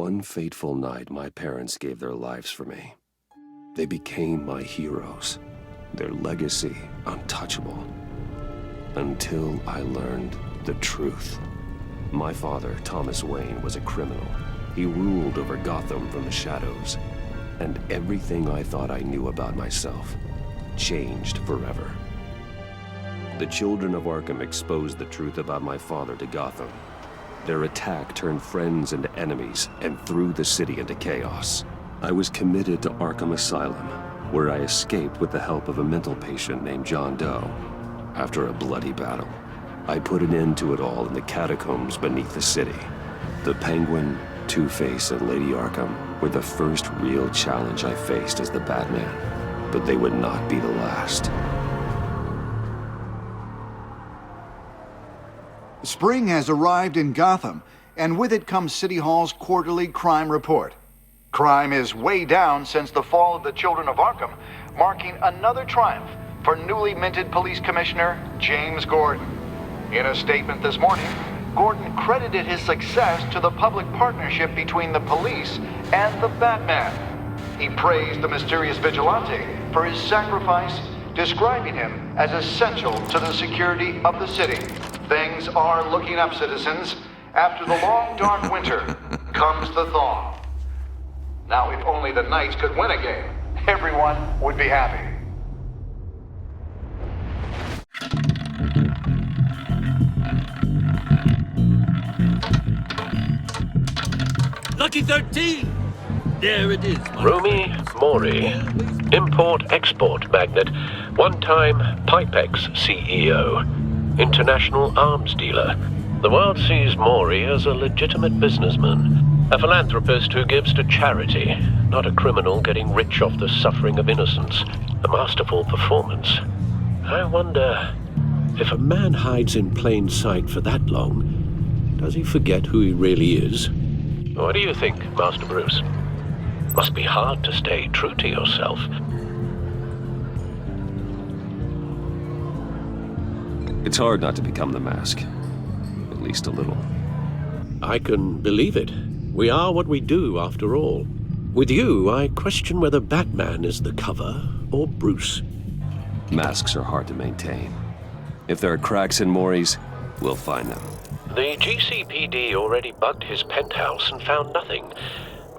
one fateful night, my parents gave their lives for me. They became my heroes, their legacy untouchable. Until I learned the truth. My father, Thomas Wayne, was a criminal. He ruled over Gotham from the shadows. And everything I thought I knew about myself changed forever. The children of Arkham exposed the truth about my father to Gotham. Their attack turned friends into enemies and threw the city into chaos. I was committed to Arkham Asylum, where I escaped with the help of a mental patient named John Doe. After a bloody battle, I put an end to it all in the catacombs beneath the city. The Penguin, Two-Face, and Lady Arkham were the first real challenge I faced as the Batman, but they would not be the last. Spring has arrived in Gotham, and with it comes City Hall's quarterly crime report. Crime is way down since the fall of the Children of Arkham, marking another triumph for newly minted Police Commissioner James Gordon. In a statement this morning, Gordon credited his success to the public partnership between the police and the Batman. He praised the mysterious vigilante for his sacrifice, describing him as essential to the security of the city. Things are looking up, citizens. After the long, dark winter comes the thaw. Now, if only the Knights could win a game, everyone would be happy. Lucky 13! There it is. Romy Mori, import-export magnate, one-time Pipex CEO, international arms dealer. The world sees Mori as a legitimate businessman, a philanthropist who gives to charity, not a criminal getting rich off the suffering of innocence. A masterful performance. I wonder, if a man hides in plain sight for that long, does he forget who he really is? What do you think, Master Bruce? Must be hard to stay true to yourself. It's hard not to become the Mask. At least a little. I can believe it. We are what we do, after all. With you, I question whether Batman is the cover or Bruce. Masks are hard to maintain. If there are cracks in Mori's, we'll find them. The GCPD already bugged his penthouse and found nothing,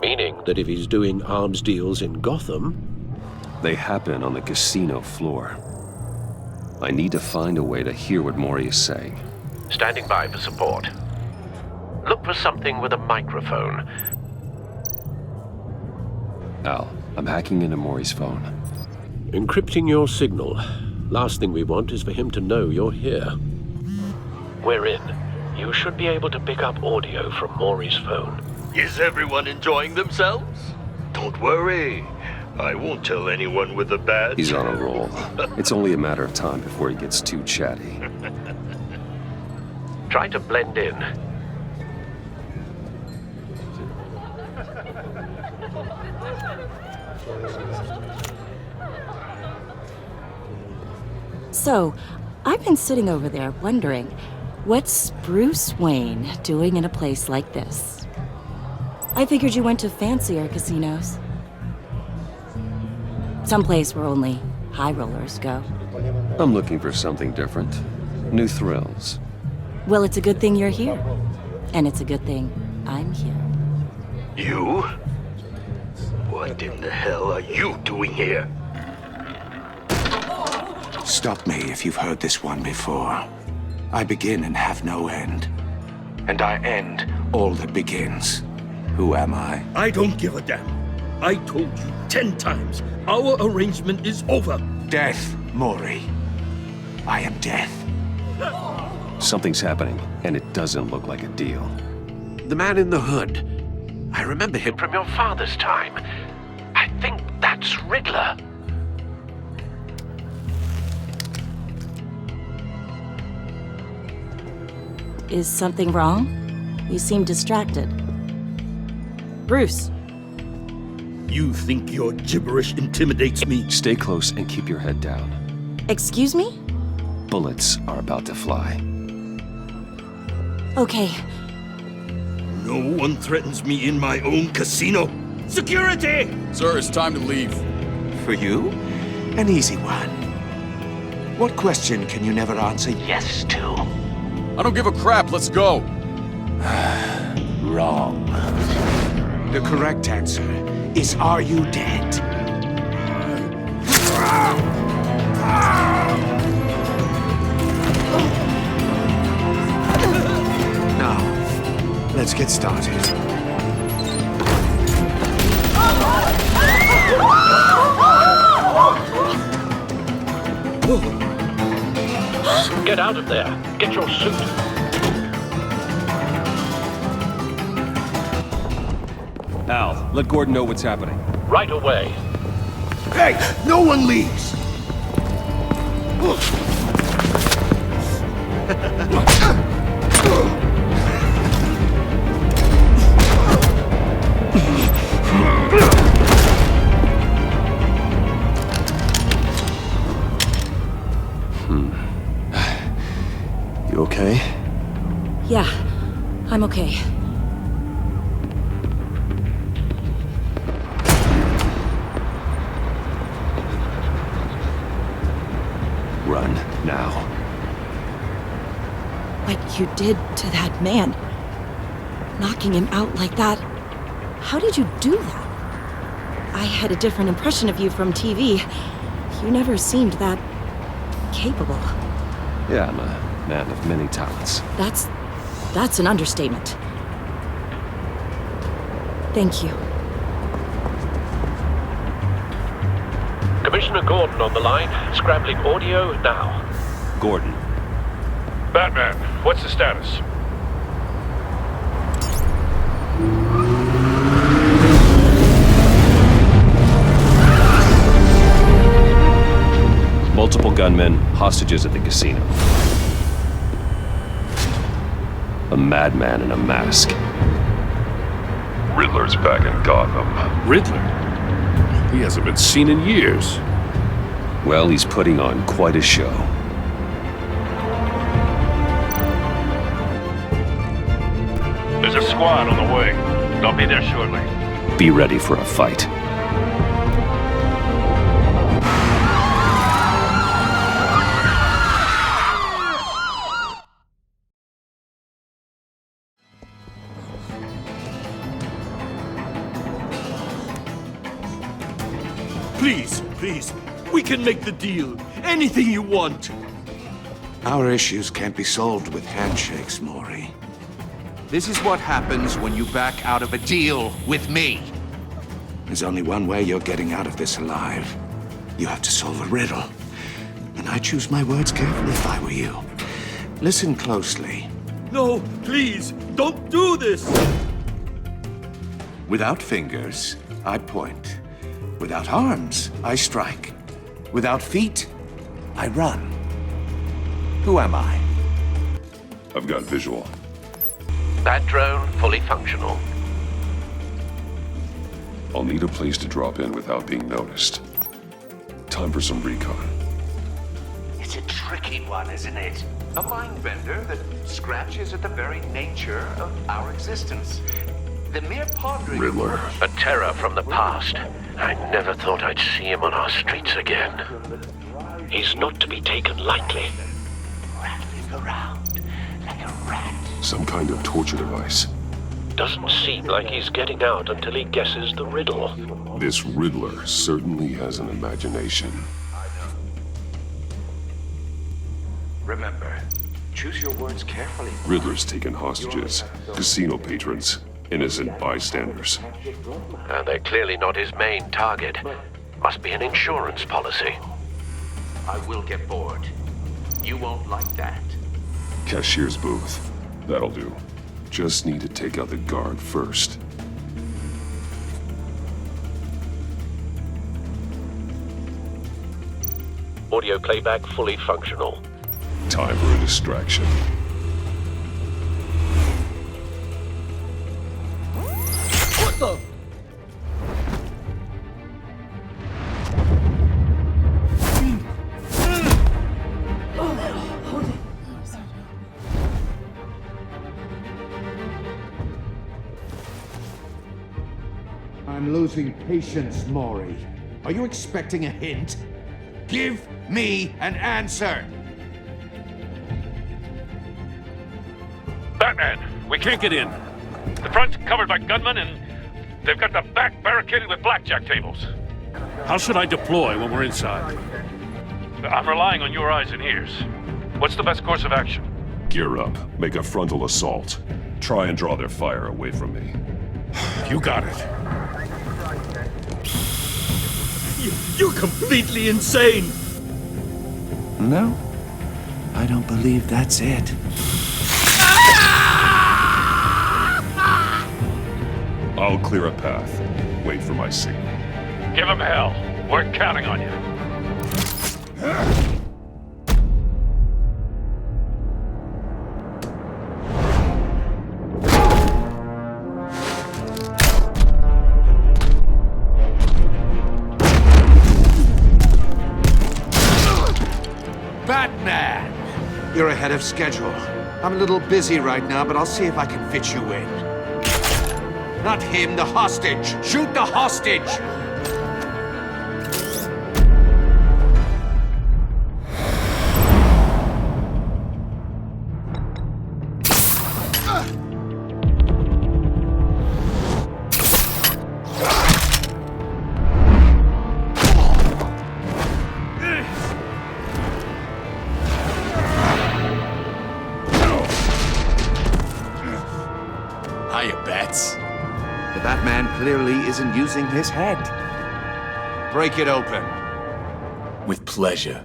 meaning that if he's doing arms deals in Gotham... They happen on the casino floor. I need to find a way to hear what Mori is saying. Standing by for support. Look for something with a microphone. Al, I'm hacking into Mori's phone. Encrypting your signal. Last thing we want is for him to know you're here. We're in. You should be able to pick up audio from Mori's phone. Is everyone enjoying themselves? Don't worry. I won't tell anyone with a badge. He's on a roll. It's only a matter of time before he gets too chatty. Try to blend in. So, I've been sitting over there wondering, what's Bruce Wayne doing in a place like this? I figured you went to fancier casinos. Someplace where only high rollers go. I'm looking for something different. New thrills. Well, it's a good thing you're here. And it's a good thing I'm here. You? What in the hell are you doing here? Stop me if you've heard this one before. I begin and have no end. And I end all that begins. Who am I? I don't give a damn. I told you 10 times. Our arrangement is over. Death, Mori. I am death. Something's happening, and it doesn't look like a deal. The man in the hood. I remember him from your father's time. I think that's Riddler. Is something wrong? You seem distracted. Bruce. You think your gibberish intimidates me? Stay close and keep your head down. Excuse me? Bullets are about to fly. Okay. No one threatens me in my own casino. Security! Sir, it's time to leave. For you? An easy one. What question can you never answer yes to? I don't give a crap, let's go. Wrong. The correct answer is, are you dead? Now, let's get started. Get out of there. Get your suit. Al, let Gordon know what's happening. Right away. Hey, no one leaves! You okay? Yeah, I'm okay. Run, now. What you did to that man. Knocking him out like that. How did you do that? I had a different impression of you from TV. You never seemed that capable. Yeah, I'm a man of many talents. That's an understatement. Thank you. Commissioner Gordon on the line. Scrambling audio now. Gordon. Batman, what's the status? Multiple gunmen, hostages at the casino. A madman in a mask. Riddler's back in Gotham. Riddler? He hasn't been seen in years. Well, he's putting on quite a show. There's a squad on the way. They'll be there shortly. Be ready for a fight. Please, we can make the deal. Anything you want. Our issues can't be solved with handshakes, Maury. This is what happens when you back out of a deal with me. There's only one way you're getting out of this alive. You have to solve a riddle. And I choose my words carefully if I were you. Listen closely. No, please, don't do this. Without fingers, I point. Without arms, I strike. Without feet, I run. Who am I? I've got visual. Bat drone fully functional. I'll need a place to drop in without being noticed. Time for some recon. It's a tricky one, isn't it? A mind bender that scratches at the very nature of our existence. The mere pondering... Riddler. A terror from the past. I never thought I'd see him on our streets again. He's not to be taken lightly. rattling around like a rat. Some kind of torture device. Doesn't seem like he's getting out until he guesses the riddle. This Riddler certainly has an imagination. Remember, choose your words carefully. Riddler's taken hostages, casino patrons, innocent bystanders. And they're clearly not his main target. Must be an insurance policy. I will get bored. You won't like that. Cashier's booth. That'll do. Just need to take out the guard first. Audio playback fully functional. Time for a distraction. What the? I'm losing patience, Maury. Are you expecting a hint? Give me an answer! Batman, we can't get in. The front's covered by gunmen, and they've got the back barricaded with blackjack tables. How should I deploy when we're inside? I'm relying on your eyes and ears. What's the best course of action? Gear up. Make a frontal assault. Try and draw their fire away from me. You got it. You're completely insane! No, I don't believe that's it. I'll clear a path. Wait for my signal. Give him hell. We're counting on you. Batman! You're ahead of schedule. I'm a little busy right now, but I'll see if I can fit you in. Not him, the hostage! Shoot the hostage! Hiya, Bats. The Batman clearly isn't using his head. Break it open. With pleasure.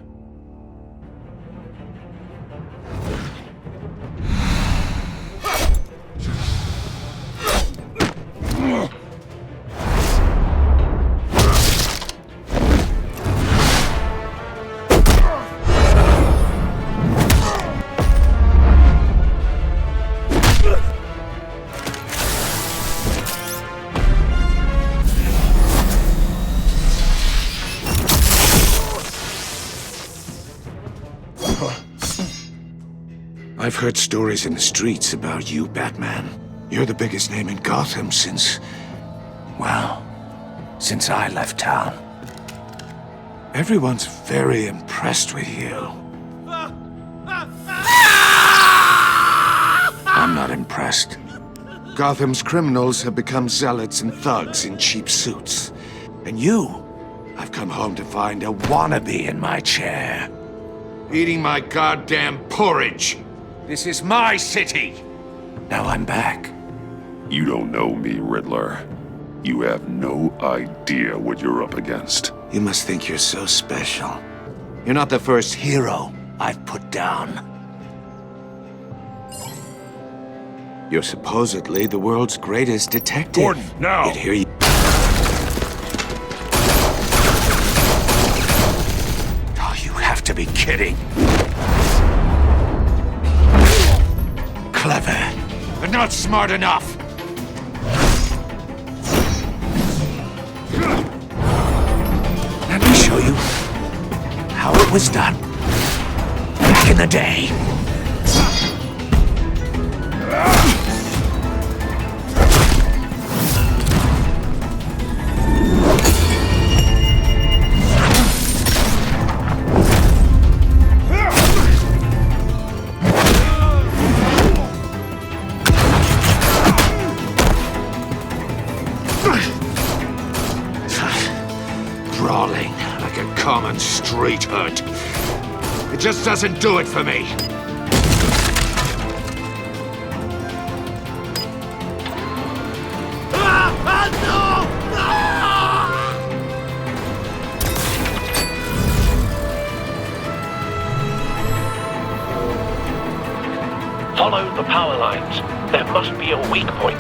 I've heard stories in the streets about you, Batman. You're the biggest name in Gotham since... well, since I left town. Everyone's very impressed with you. I'm not impressed. Gotham's criminals have become zealots and thugs in cheap suits. And you, I've come home to find a wannabe in my chair. Eating my goddamn porridge. This is my city. Now I'm back. You don't know me, Riddler. You have no idea what you're up against. You must think you're so special. You're not the first hero I've put down. You're supposedly the world's greatest detective. Gordon, now! Yet here you... Oh, you have to be kidding. Clever, but not smart enough. Let me show you how it was done back in the day. Brawling like a common street hood. It just doesn't do it for me. Follow the power lines. There must be a weak point.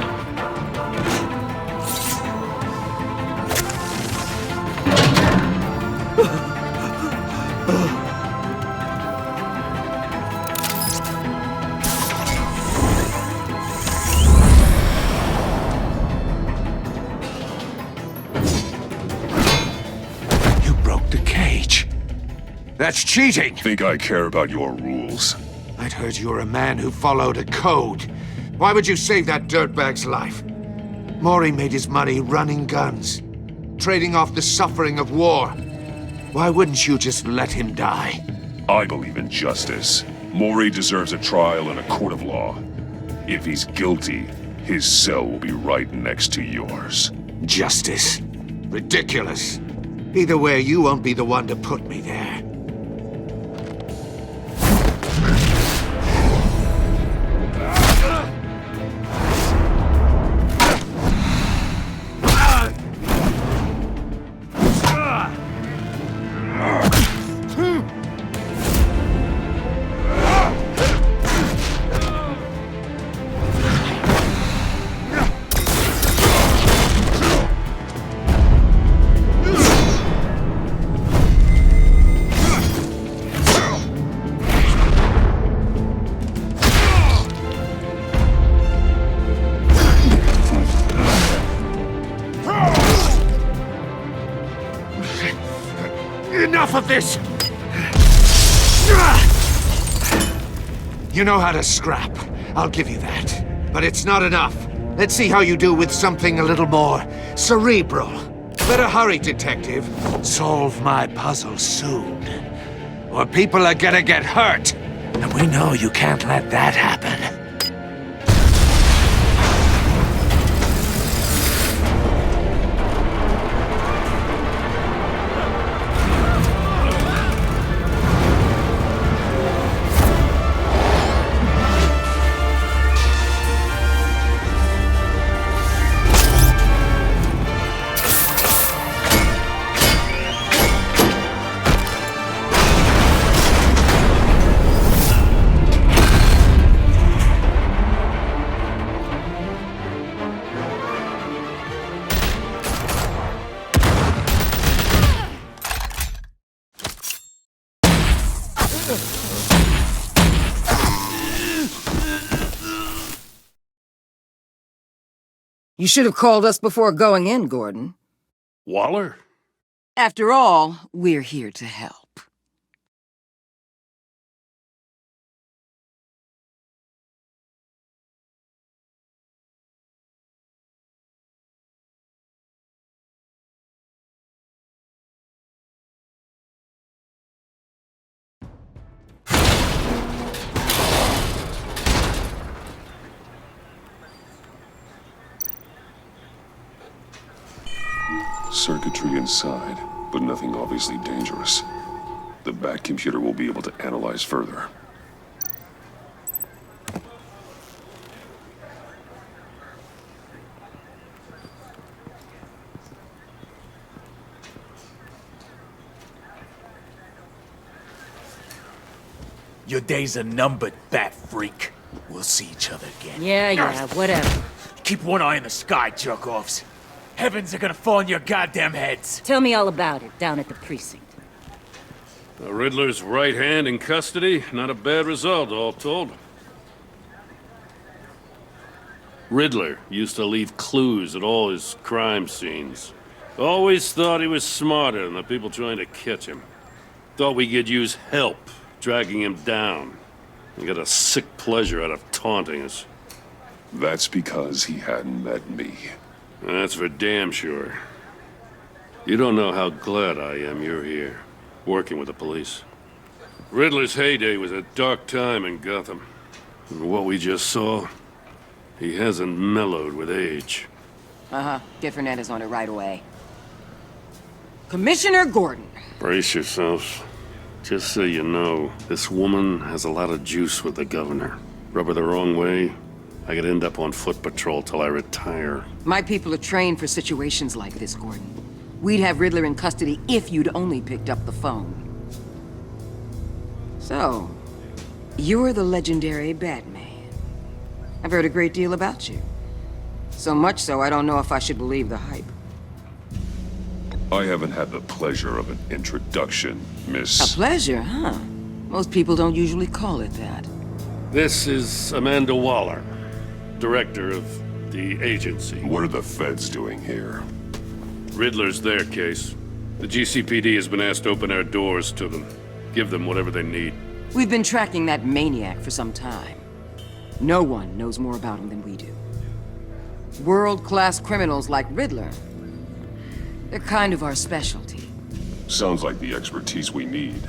You broke the cage. That's cheating! Think I care about your rules? I'd heard you were a man who followed a code. Why would you save that dirtbag's life? Maury made his money running guns, trading off the suffering of war. Why wouldn't you just let him die? I believe in justice. Maury deserves a trial in a court of law. If he's guilty, his cell will be right next to yours. Justice? Ridiculous. Either way, you won't be the one to put me there. Enough of this! You know how to scrap. I'll give you that. But it's not enough. Let's see how you do with something a little more cerebral. Better hurry, detective. Solve my puzzle soon. Or people are gonna get hurt. And we know you can't let that happen. You should have called us before going in, Gordon. Waller? After all, we're here to help. Circuitry inside, but nothing obviously dangerous. The back computer will be able to analyze further. Your days are numbered, bat freak. We'll see each other again. Yeah, whatever. Keep one eye in the sky, jerk-offs. Heavens are gonna fall on your goddamn heads. Tell me all about it down at the precinct. The Riddler's right hand in custody. Not a bad result, all told. Riddler used to leave clues at all his crime scenes. Always thought he was smarter than the people trying to catch him. Thought we could use help, dragging him down. He got a sick pleasure out of taunting us. That's because he hadn't met me. That's for damn sure. You don't know how glad I am you're here, working with the police. Riddler's heyday was a dark time in Gotham. And what we just saw, he hasn't mellowed with age. Get Fernandez on it right away. Commissioner Gordon. Brace yourselves. Just so you know, this woman has a lot of juice with the governor. Rub her the wrong way, I could end up on foot patrol till I retire. My people are trained for situations like this, Gordon. We'd have Riddler in custody if you'd only picked up the phone. So, you're the legendary Batman. I've heard a great deal about you. So much so, I don't know if I should believe the hype. I haven't had the pleasure of an introduction, Miss... A pleasure, huh? Most people don't usually call it that. This is Amanda Waller, director of the agency. What are the feds doing here? Riddler's their case. The GCPD has been asked to open our doors to them. Give them whatever they need. We've been tracking that maniac for some time. No one knows more about him than we do. World-class criminals like Riddler. They're kind of our specialty. Sounds like the expertise we need.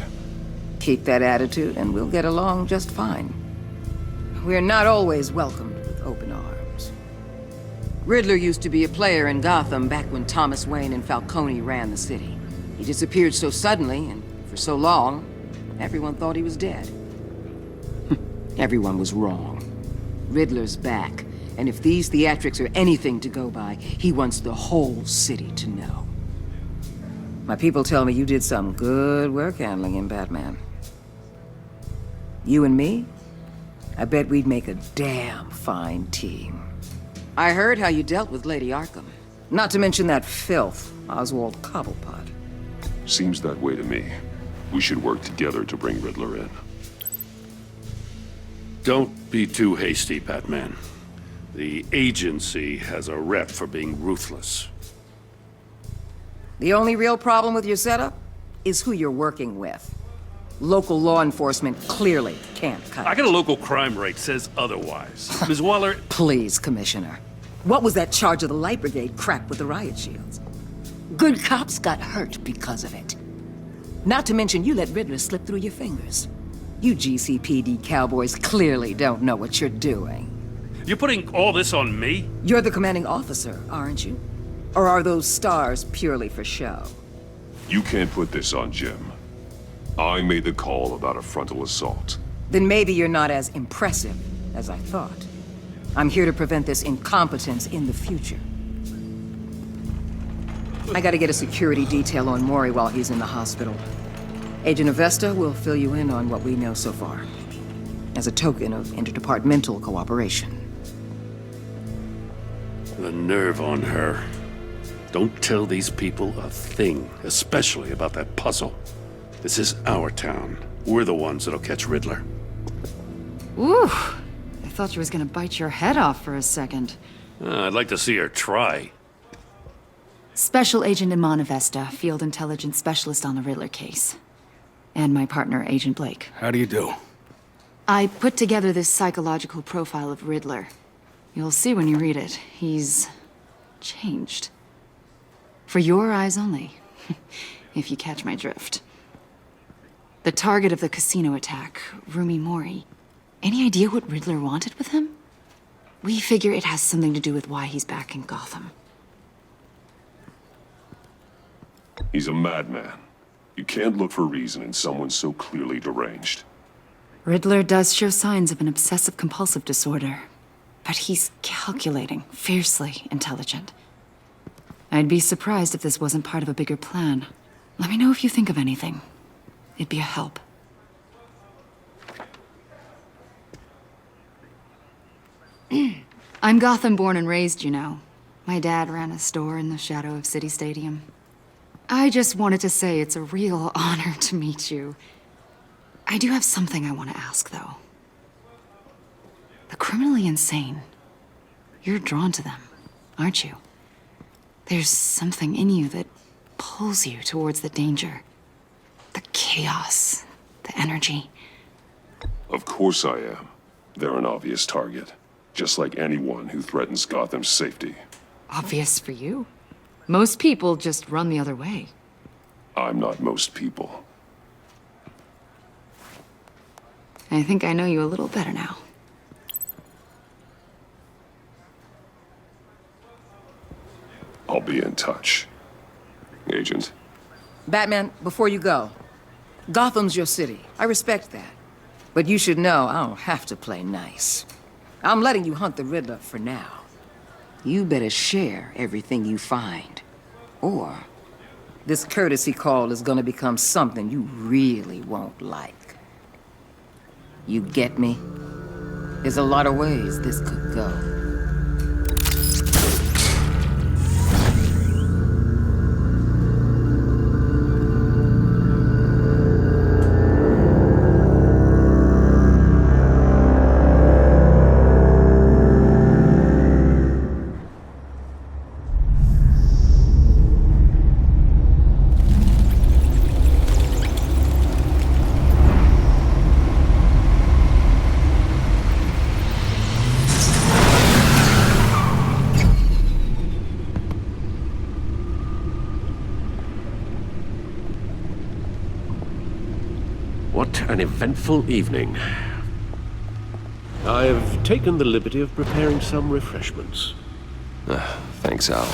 Keep that attitude and we'll get along just fine. We're not always welcomed with open arms. Riddler used to be a player in Gotham back when Thomas Wayne and Falcone ran the city. He disappeared so suddenly and for so long, everyone thought he was dead. Everyone was wrong. Riddler's back, and if these theatrics are anything to go by, he wants the whole city to know. My people tell me you did some good work handling him, Batman. You and me? I bet we'd make a damn fine team. I heard how you dealt with Lady Arkham. Not to mention that filth, Oswald Cobblepot. Seems that way to me. We should work together to bring Riddler in. Don't be too hasty, Batman. The agency has a rep for being ruthless. The only real problem with your setup is who you're working with. Local law enforcement clearly can't cut it. I got a local crime rate says otherwise. Ms. Waller... Please, Commissioner. What was that charge of the Light Brigade crap with the riot shields? Good cops got hurt because of it. Not to mention you let Riddler slip through your fingers. You GCPD cowboys clearly don't know what you're doing. You're putting all this on me? You're the commanding officer, aren't you? Or are those stars purely for show? You can't put this on Jim. I made the call about a frontal assault. Then maybe you're not as impressive as I thought. I'm here to prevent this incompetence in the future. I gotta get a security detail on Maury while he's in the hospital. Agent Avesta will fill you in on what we know so far, as a token of interdepartmental cooperation. The nerve on her. Don't tell these people a thing, especially about that puzzle. This is our town. We're the ones that'll catch Riddler. Ooh, I thought she was gonna bite your head off for a second. I'd like to see her try. Special Agent Iman Avesta, Field Intelligence Specialist on the Riddler case. And my partner, Agent Blake. How do you do? I put together this psychological profile of Riddler. You'll see when you read it. He's changed. For your eyes only, if you catch my drift. The target of the casino attack, Rumi Mori. Any idea what Riddler wanted with him? We figure it has something to do with why he's back in Gotham. He's a madman. You can't look for reason in someone so clearly deranged. Riddler does show signs of an obsessive-compulsive disorder. But he's calculating, fiercely intelligent. I'd be surprised if this wasn't part of a bigger plan. Let me know if you think of anything. It'd be a help. I'm Gotham born and raised, you know. My dad ran a store in the shadow of City Stadium. I just wanted to say it's a real honor to meet you. I do have something I want to ask, though. The criminally insane. You're drawn to them, aren't you? There's something in you that pulls you towards the danger. The chaos, the energy. Of course I am. They're an obvious target. Just like anyone who threatens Gotham's safety. Obvious for you. Most people just run the other way. I'm not most people. I think I know you a little better now. I'll be in touch. Agent. Batman, before you go, Gotham's your city. I respect that. But you should know I don't have to play nice. I'm letting you hunt the Riddler for now. You better share everything you find. Or this courtesy call is gonna become something you really won't like. You get me? There's a lot of ways this could go. What an eventful evening. I've taken the liberty of preparing some refreshments. Thanks, Al.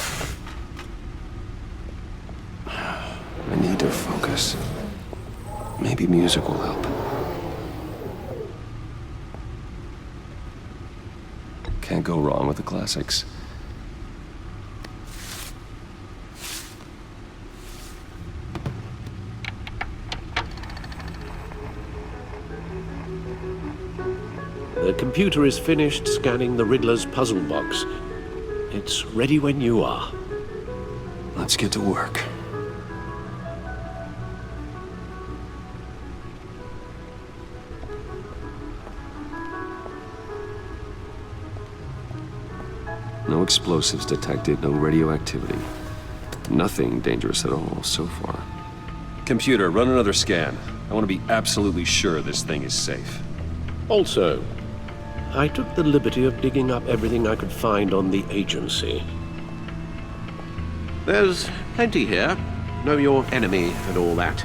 I need to focus. Maybe music will help. Can't go wrong with the classics. The computer is finished scanning the Riddler's puzzle box. It's ready when you are. Let's get to work. No explosives detected, no radioactivity. Nothing dangerous at all so far. Computer, run another scan. I want to be absolutely sure this thing is safe. Also, I took the liberty of digging up everything I could find on the agency. There's plenty here. Know your enemy and all that.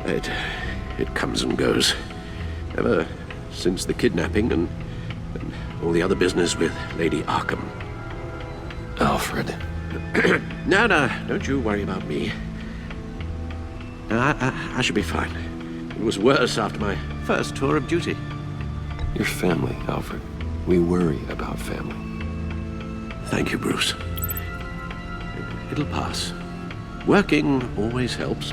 It comes and goes. Ever since the kidnapping and all the other business with Lady Arkham. Alfred. No, don't you worry about me. I should be fine. It was worse after my first tour of duty. Your family, Alfred. We worry about family. Thank you, Bruce. It'll pass. Working always helps.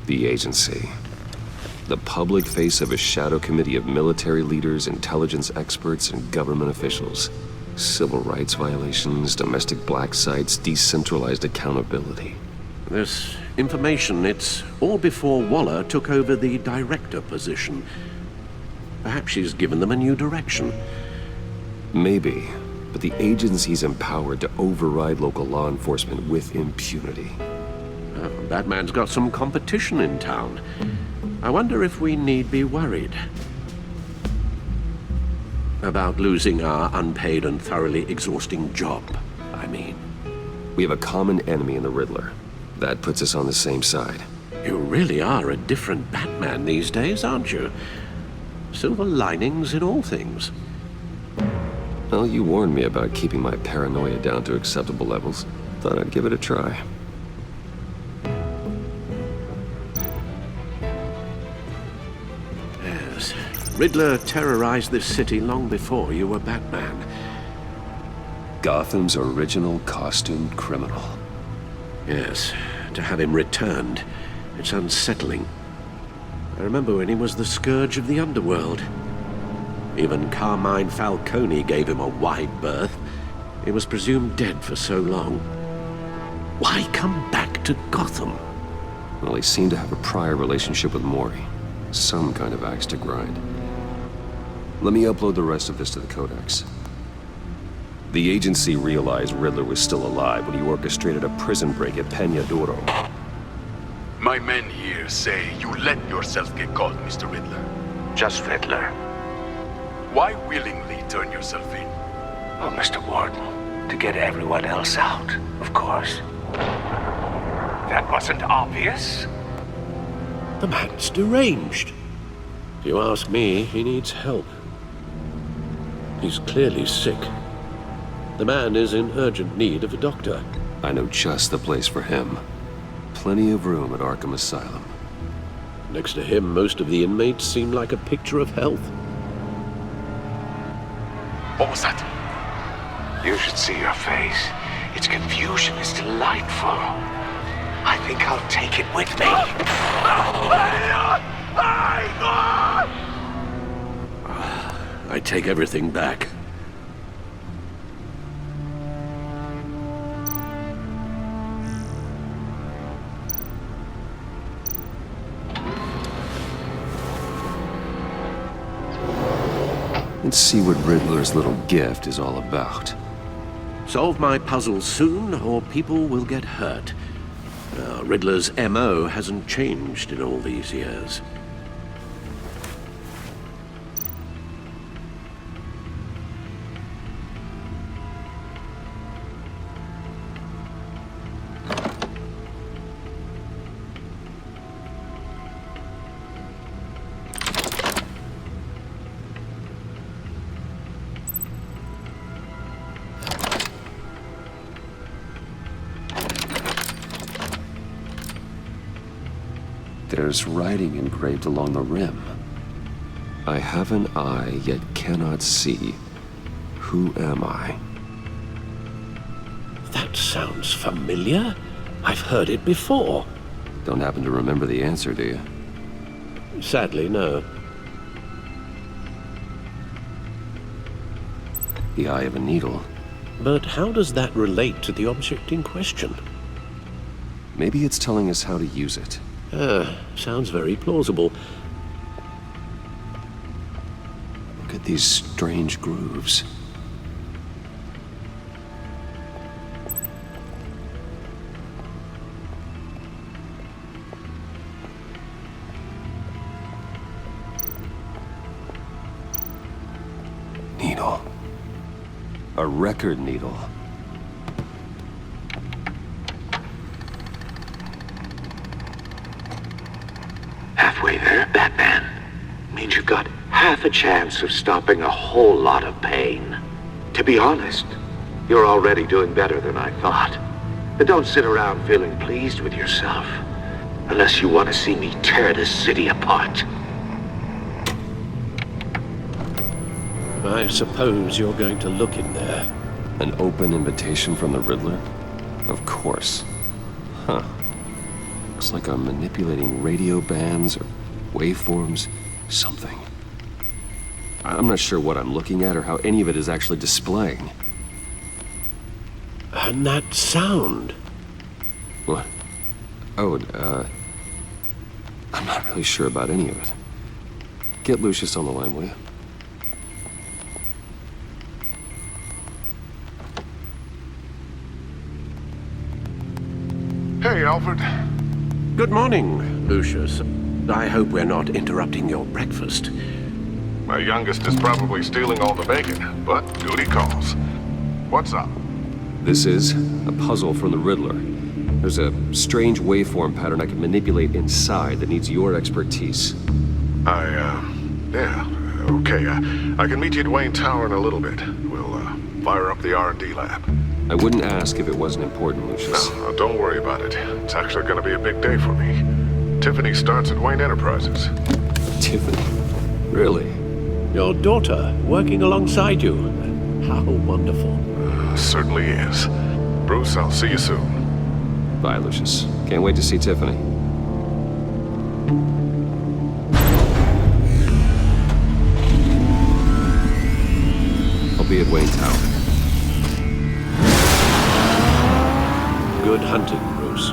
The agency. The public face of a shadow committee of military leaders, intelligence experts, and government officials. Civil rights violations, domestic black sites, decentralized accountability. This information, it's all before Waller took over the director position. Perhaps she's given them a new direction. Maybe, but the agency's empowered to override local law enforcement with impunity. Oh, Batman's got some competition in town. I wonder if we need be worried about losing our unpaid and thoroughly exhausting job, I mean. We have a common enemy in the Riddler. That puts us on the same side. You really are a different Batman these days, aren't you? Silver linings in all things. Well, you warned me about keeping my paranoia down to acceptable levels. Thought I'd give it a try. Yes. Riddler terrorized this city long before you were Batman. Gotham's original costumed criminal. Yes. To have him returned, it's unsettling. I remember when he was the scourge of the underworld. Even Carmine Falcone gave him a wide berth. He was presumed dead for so long. Why come back to Gotham? Well, he seemed to have a prior relationship with Mori. Some kind of axe to grind. Let me upload the rest of this to the Codex. The agency realized Riddler was still alive when he orchestrated a prison break at Peña Duro. My men here say you let yourself get caught, Mr. Riddler. Just Riddler. Why willingly turn yourself in? Oh, Mr. Warden, to get everyone else out, of course. That wasn't obvious. The man's deranged. If you ask me, he needs help. He's clearly sick. The man is in urgent need of a doctor. I know just the place for him. Plenty of room at Arkham Asylum. Next to him, most of the inmates seem like a picture of health. What was that? You should see your face. Its confusion is delightful. I think I'll take it with me. I take everything back. Let's see what Riddler's little gift is all about. Solve my puzzle soon, or people will get hurt. Riddler's MO hasn't changed in all these years. There's writing engraved along the rim. I have an eye, yet cannot see. Who am I? That sounds familiar. I've heard it before. Don't happen to remember the answer, do you? Sadly, no. The eye of a needle. But how does that relate to the object in question? Maybe it's telling us how to use it. Sounds very plausible. Look at these strange grooves. Needle. A record needle. Halfway there, Batman. Means you've got half a chance of stopping a whole lot of pain. To be honest, you're already doing better than I thought. But don't sit around feeling pleased with yourself. Unless you want to see me tear this city apart. I suppose you're going to look in there. An open invitation from the Riddler? Of course. Huh. Looks like I'm manipulating radio bands or waveforms, something. I'm not sure what I'm looking at or how any of it is actually displaying. And that sound? What? Oh, I'm not really sure about any of it. Get Lucius on the line, will you? Hey, Alfred. Good morning, Lucius. I hope we're not interrupting your breakfast. My youngest is probably stealing all the bacon, but duty calls. What's up? This is a puzzle from the Riddler. There's a strange waveform pattern I can manipulate inside that needs your expertise. Yeah, okay. I can meet you at Wayne Tower in a little bit. We'll, fire up the R&D lab. I wouldn't ask if it wasn't important, Lucius. No, don't worry about it. It's actually gonna be a big day for me. Tiffany starts at Wayne Enterprises. Tiffany? Really? Your daughter, working alongside you. How wonderful. Certainly is. Bruce, I'll see you soon. Bye, Lucius. Can't wait to see Tiffany. I'll be at Wayne Tower. Good hunting, Bruce.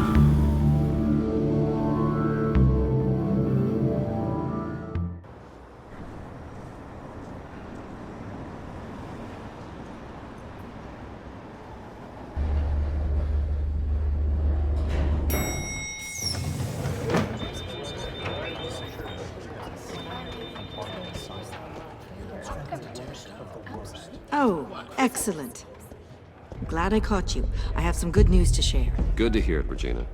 Oh, excellent. Glad I caught you. I have some good news to share. Good to hear it, Regina.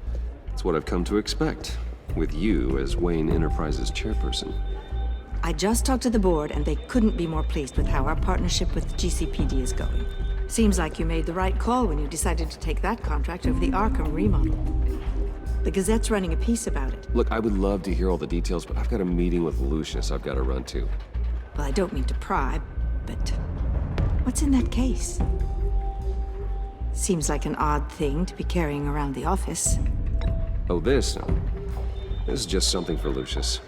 It's what I've come to expect, with you as Wayne Enterprises chairperson. I just talked to the board, and they couldn't be more pleased with how our partnership with GCPD is going. Seems like you made the right call when you decided to take that contract over the Arkham remodel. The Gazette's running a piece about it. Look, I would love to hear all the details, but I've got a meeting with Lucius I've got to run to. Well, I don't mean to pry, but what's in that case? Seems like an odd thing to be carrying around the office. Oh, this? No. This is just something for Lucius.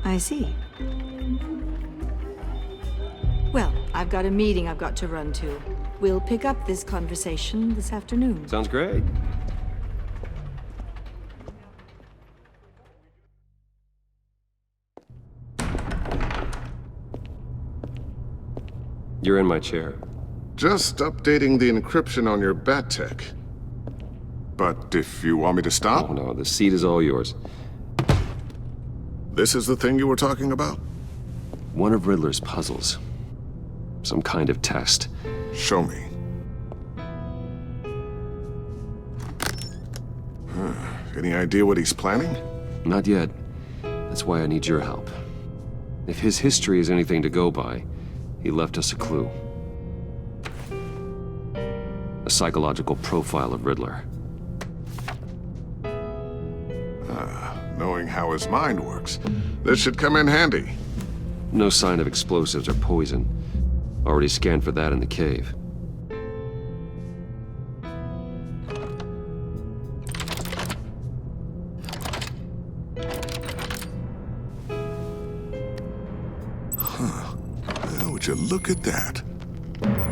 I see. Well, I've got a meeting I've got to run to. We'll pick up this conversation this afternoon. Sounds great. You're in my chair. Just updating the encryption on your bat tech. but if you want me to stop... Oh, no, the seat is all yours. This is the thing you were talking about? One of Riddler's puzzles. Some kind of test. Show me. Any idea what he's planning? Not yet. That's why I need your help. If his history is anything to go by, he left us a clue. A psychological profile of Riddler. Knowing how his mind works, this should come in handy. No sign of explosives or poison. Already scanned for that in the cave. Would you look at that?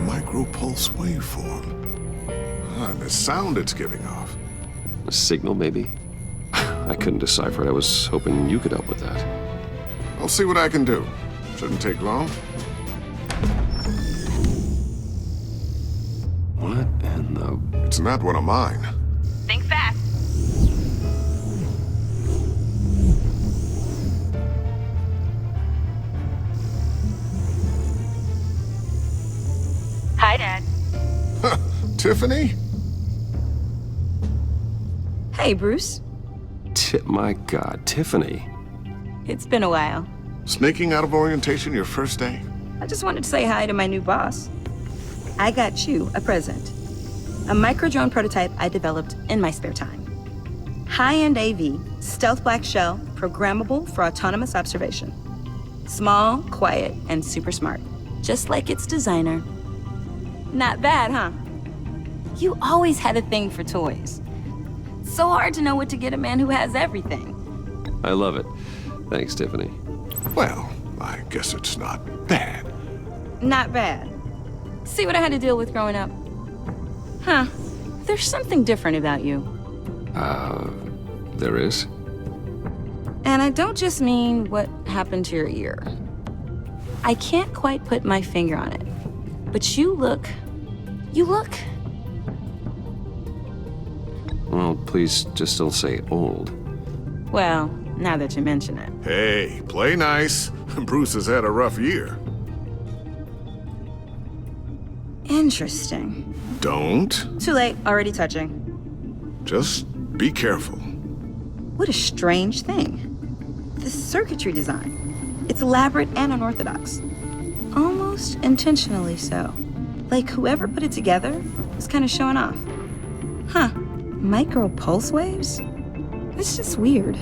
Micropulse waveform. And the sound it's giving off. A signal, maybe? I couldn't decipher it. I was hoping you could help with that. I'll see what I can do. Shouldn't take long. What in the... It's not one of mine. Think fast. Hi, Dad. Tiffany? Hey, Bruce. My God, Tiffany. It's been a while. Sneaking out of orientation your first day? I just wanted to say hi to my new boss. I got you a present. A micro-drone prototype I developed in my spare time. High-end AV, stealth black shell, programmable for autonomous observation. Small, quiet, and super smart. Just like its designer. Not bad, huh? You always had a thing for toys. So hard to know what to get a man who has everything. I love it. Thanks, Tiffany. Well, I guess it's not bad. Not bad. See what I had to deal with growing up? Huh. There's something different about you. There is? And I don't just mean what happened to your ear. I can't quite put my finger on it. But you look... Well, please just don't say old. Well, now that you mention it. Hey, play nice. Bruce has had a rough year. Interesting. Don't. Too late, already touching. Just be careful. What a strange thing. The circuitry design. It's elaborate and unorthodox. Almost intentionally so. Like whoever put it together was kind of showing off. Huh. Micro pulse waves? It's just weird.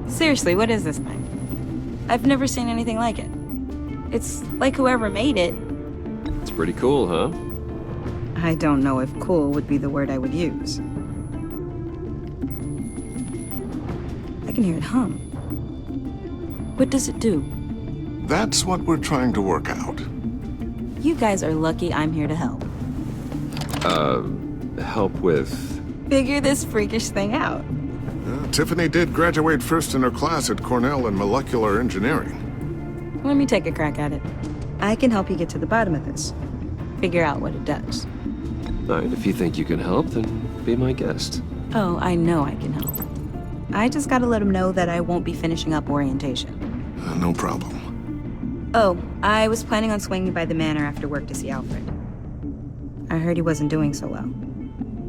Seriously, what is this thing? I've never seen anything like it. It's like whoever made it. It's pretty cool, huh? I don't know if cool would be the word I would use. I can hear it hum. What does it do? That's what we're trying to work out. You guys are lucky I'm here to help. Help with... Figure this freakish thing out. Tiffany did graduate first in her class at Cornell in molecular engineering. Let me take a crack at it. I can help you get to the bottom of this. Figure out what it does. All right, if you think you can help, then be my guest. Oh, I know I can help. I just gotta let him know that I won't be finishing up orientation. No problem. Oh, I was planning on swinging by the manor after work to see Alfred. I heard he wasn't doing so well.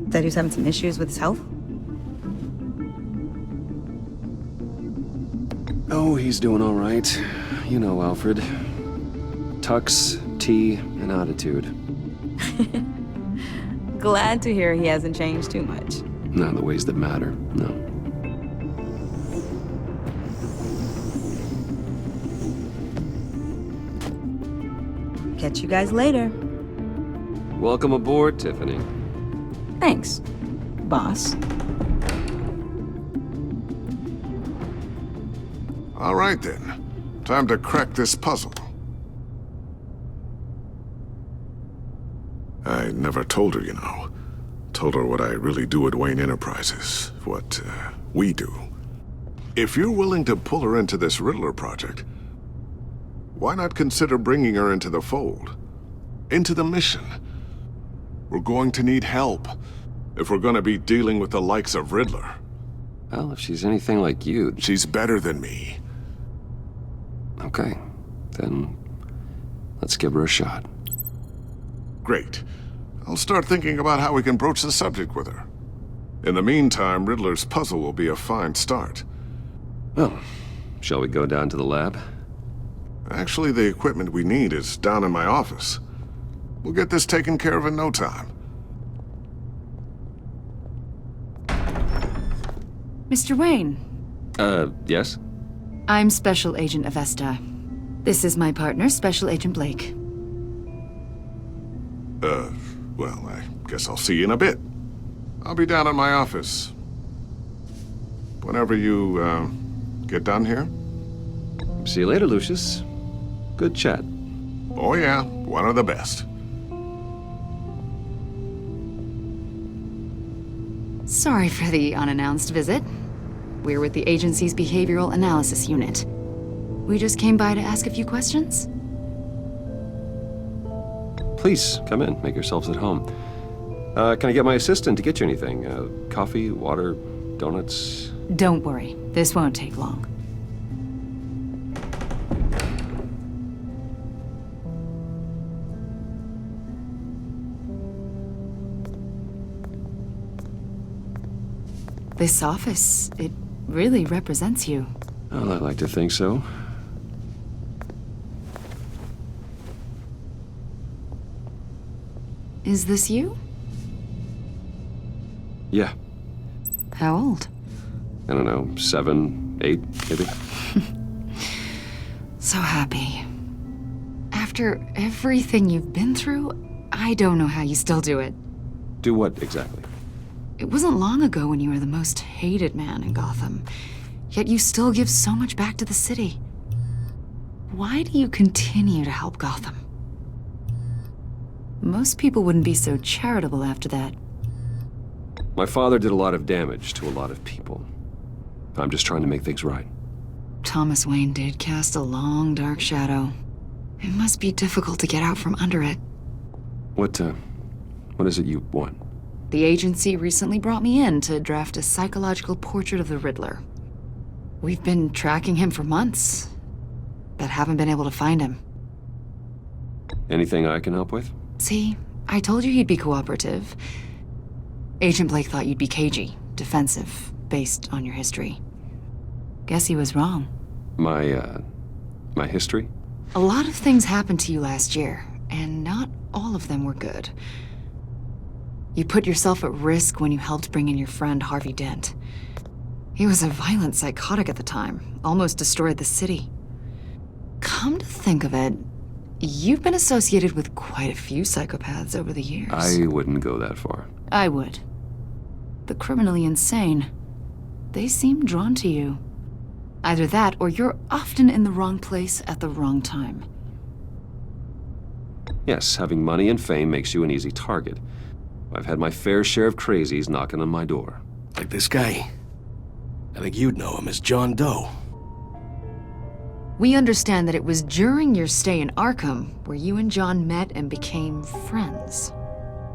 That he was having some issues with his health? Oh, he's doing all right. You know Alfred. Tux, tea, and attitude. Glad to hear he hasn't changed too much. Not in the ways that matter, no. Catch you guys later. Welcome aboard, Tiffany. Thanks, boss. All right, then. Time to crack this puzzle. I never told her, you know. Told her what I really do at Wayne Enterprises. What, we do. If you're willing to pull her into this Riddler project, why not consider bringing her into the fold? Into the mission? We're going to need help. if we're gonna be dealing with the likes of Riddler. Well, if she's anything like you... She's better than me. Okay, then let's give her a shot. Great. I'll start thinking about how we can broach the subject with her. In the meantime, Riddler's puzzle will be a fine start. Well, shall we go down to the lab? Actually, the equipment we need is down in my office. We'll get this taken care of in no time. Mr. Wayne. Yes? I'm Special Agent Avesta. This is my partner, Special Agent Blake. Well, I guess I'll see you in a bit. I'll be down in my office. Whenever you, get done here. See you later, Lucius. Good chat. Oh yeah, one of the best. Sorry for the unannounced visit. We're with the agency's Behavioral Analysis Unit. We just came by to ask a few questions. Please, come in. Make yourselves at home. Can I get my assistant to get you anything? Coffee, water, donuts? Don't worry. This won't take long. This office, it really represents you. Well, I like to think so. Is this you? Yeah. How old? I don't know, 7, 8, maybe? So happy. After everything you've been through, I don't know how you still do it. Do what exactly? It wasn't long ago when you were the most hated man in Gotham, yet you still give so much back to the city. Why do you continue to help Gotham? Most people wouldn't be so charitable after that. My father did a lot of damage to a lot of people. I'm just trying to make things right. Thomas Wayne did cast a long, dark shadow. It must be difficult to get out from under it. What is it you want? The agency recently brought me in to draft a psychological portrait of the Riddler. We've been tracking him for months, but haven't been able to find him. Anything I can help with? See, I told you he'd be cooperative. Agent Blake thought you'd be cagey, defensive, based on your history. Guess he was wrong. My history? A lot of things happened to you last year, and not all of them were good. You put yourself at risk when you helped bring in your friend Harvey Dent. He was a violent psychotic at the time, almost destroyed the city. Come to think of it, you've been associated with quite a few psychopaths over the years. I wouldn't go that far. I would. The criminally insane. They seem drawn to you. Either that, or you're often in the wrong place at the wrong time. Yes, having money and fame makes you an easy target. I've had my fair share of crazies knocking on my door. Like this guy. I think you'd know him as John Doe. We understand that it was during your stay in Arkham where you and John met and became friends.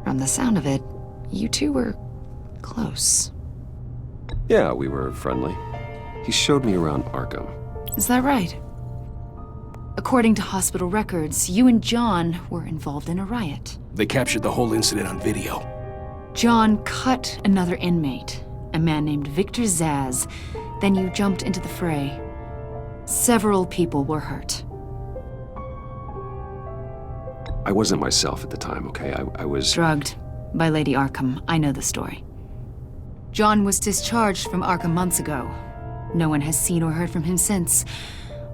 From the sound of it, you two were close. Yeah, we were friendly. He showed me around Arkham. Is that right? According to hospital records, you and John were involved in a riot. They captured the whole incident on video. John cut another inmate, a man named Victor Zaz. Then you jumped into the fray. Several people were hurt. I wasn't myself at the time, okay? I was... Drugged by Lady Arkham. I know the story. John was discharged from Arkham months ago. No one has seen or heard from him since.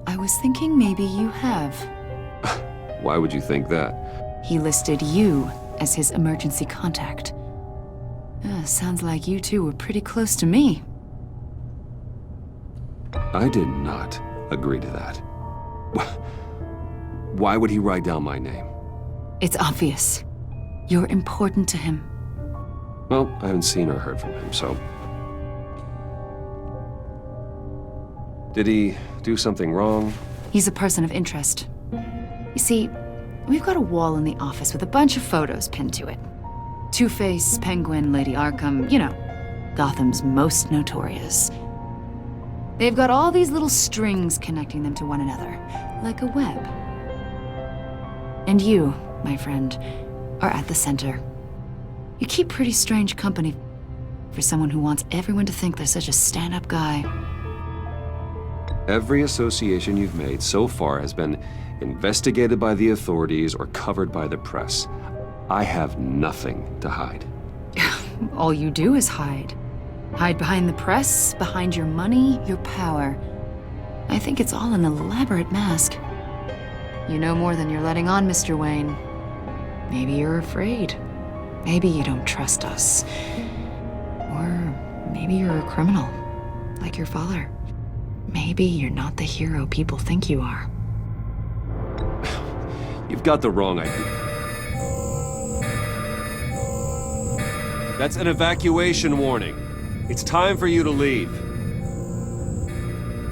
I was thinking maybe you have. Why would you think that? He listed you as his emergency contact. Sounds like you two were pretty close to me. I did not agree to that. Why would he write down my name? It's obvious. You're important to him. Well, I haven't seen or heard from him, so... Did he do something wrong? He's a person of interest. You see, we've got a wall in the office with a bunch of photos pinned to it. Two-Face, Penguin, Lady Arkham, you know, Gotham's most notorious. They've got all these little strings connecting them to one another, like a web. And you, my friend, are at the center. You keep pretty strange company for someone who wants everyone to think they're such a stand-up guy. Every association you've made so far has been investigated by the authorities or covered by the press. I have nothing to hide. All you do is hide. Hide behind the press, behind your money, your power. I think it's all an elaborate mask. You know more than you're letting on, Mr. Wayne. Maybe you're afraid. Maybe you don't trust us. Or maybe you're a criminal, like your father. Maybe you're not the hero people think you are. You've got the wrong idea. That's an evacuation warning. It's time for you to leave.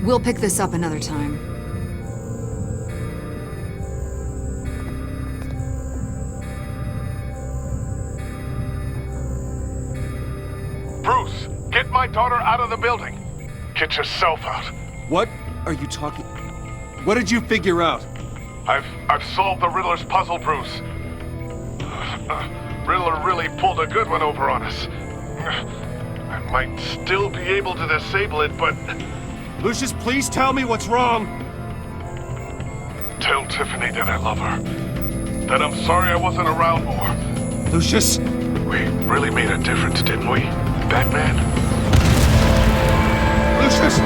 We'll pick this up another time. Bruce, get my daughter out of the building. Get yourself out. What are you talking? What did you figure out? I've solved the Riddler's puzzle, Bruce. Riddler really pulled a good one over on us. I might still be able to disable it, but... Lucius, please tell me what's wrong! Tell Tiffany that I love her. That I'm sorry I wasn't around more. Lucius! We really made a difference, didn't we, Batman? Lucius!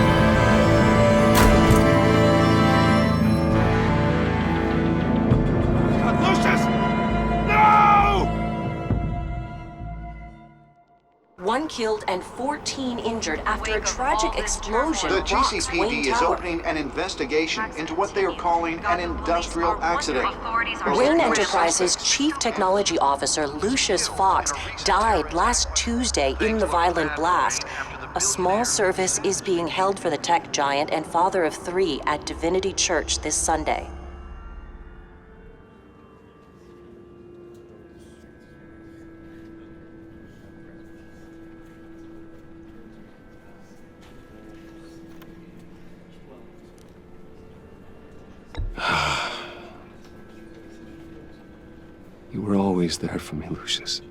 One killed and 14 injured after a tragic explosion. The rocks GCPD Wayne is Tower. opening an investigation into what they are calling an industrial accident. Wayne Enterprises' Chief Technology Officer Lucius Fox died last Tuesday in the violent blast. A small service is being held for the tech giant and father of 3 at Divinity Church this Sunday. You were always there for me, Lucius.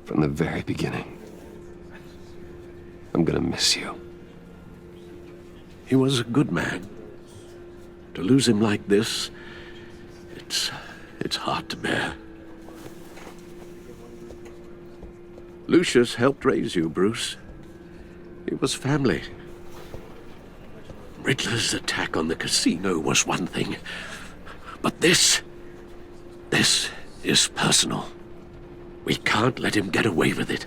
From the very beginning. I'm gonna miss you. He was a good man. To lose him like this, it's hard to bear. Lucius helped raise you, Bruce. It was family. Riddler's attack on the casino was one thing, but this is personal. We can't let him get away with it.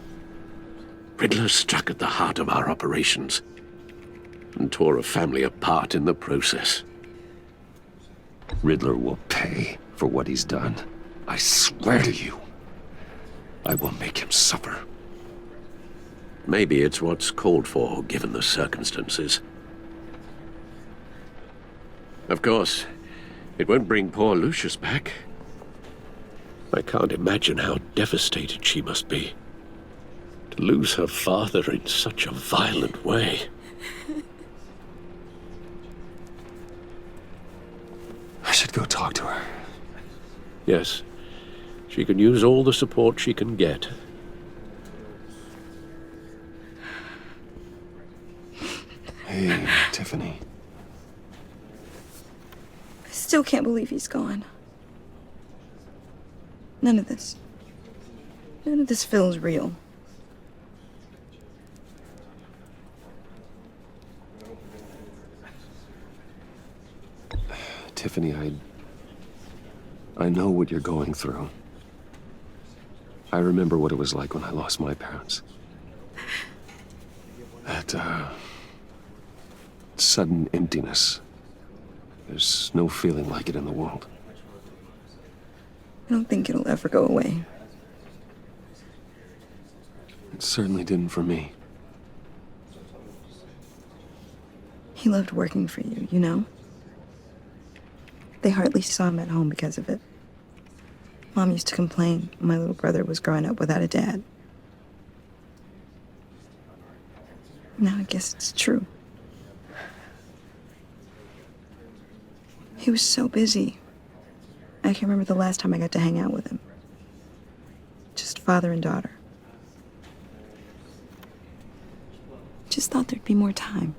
Riddler struck at the heart of our operations and tore a family apart in the process. Riddler will pay for what he's done. I swear to you. I will make him suffer. Maybe it's what's called for, given the circumstances. Of course, it won't bring poor Lucius back. I can't imagine how devastated she must be. To lose her father in such a violent way. I should go talk to her. Yes, she can use all the support she can get. Hey, Tiffany. I still can't believe he's gone. None of this feels real. Tiffany, I know what you're going through. I remember what it was like when I lost my parents. That, sudden emptiness. There's no feeling like it in the world. I don't think it'll ever go away. It certainly didn't for me. He loved working for you, you know? They hardly saw him at home because of it. Mom used to complain my little brother was growing up without a dad. Now I guess it's true. He was so busy. I can't remember the last time I got to hang out with him. Just father and daughter. Just thought there'd be more time.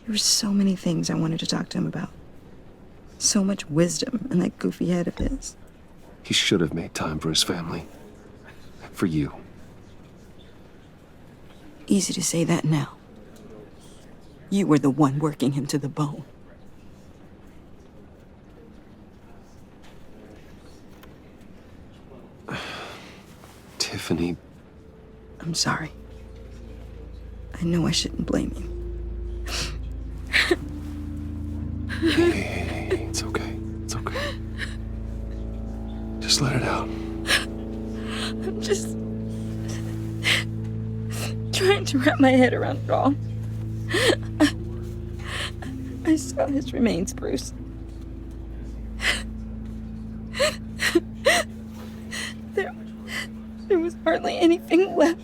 There were so many things I wanted to talk to him about. So much wisdom in that goofy head of his. He should have made time for his family. For you. Easy to say that now. You were the one working him to the bone. Tiffany. I'm sorry. I know I shouldn't blame you. Hey, it's okay. It's okay. Just let it out. I'm just trying to wrap my head around it all. I saw his remains, Bruce. There was hardly anything left.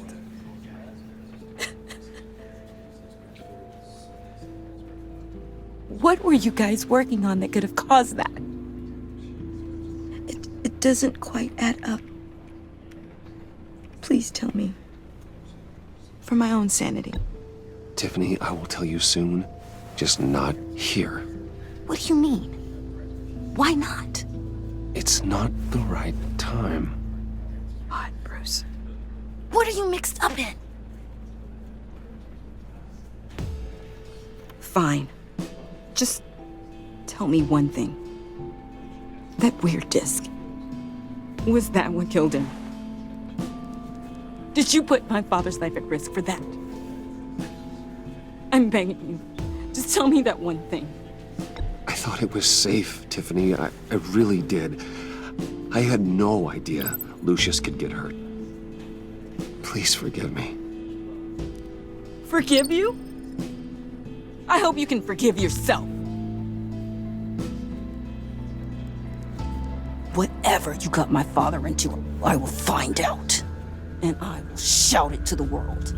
What were you guys working on that could have caused that? It doesn't quite add up. Please tell me. For my own sanity. Tiffany, I will tell you soon. Just not here. What do you mean? Why not? It's not the right time. What, Bruce? What are you mixed up in? Fine. Just tell me one thing. That weird disc. Was that what killed him? Did you put my father's life at risk for that? I'm begging you. Just tell me that one thing. I thought it was safe, Tiffany. I really did. I had no idea Lucius could get hurt. Please forgive me. Forgive you? I hope you can forgive yourself. Whatever you got my father into, I will find out. And I will shout it to the world.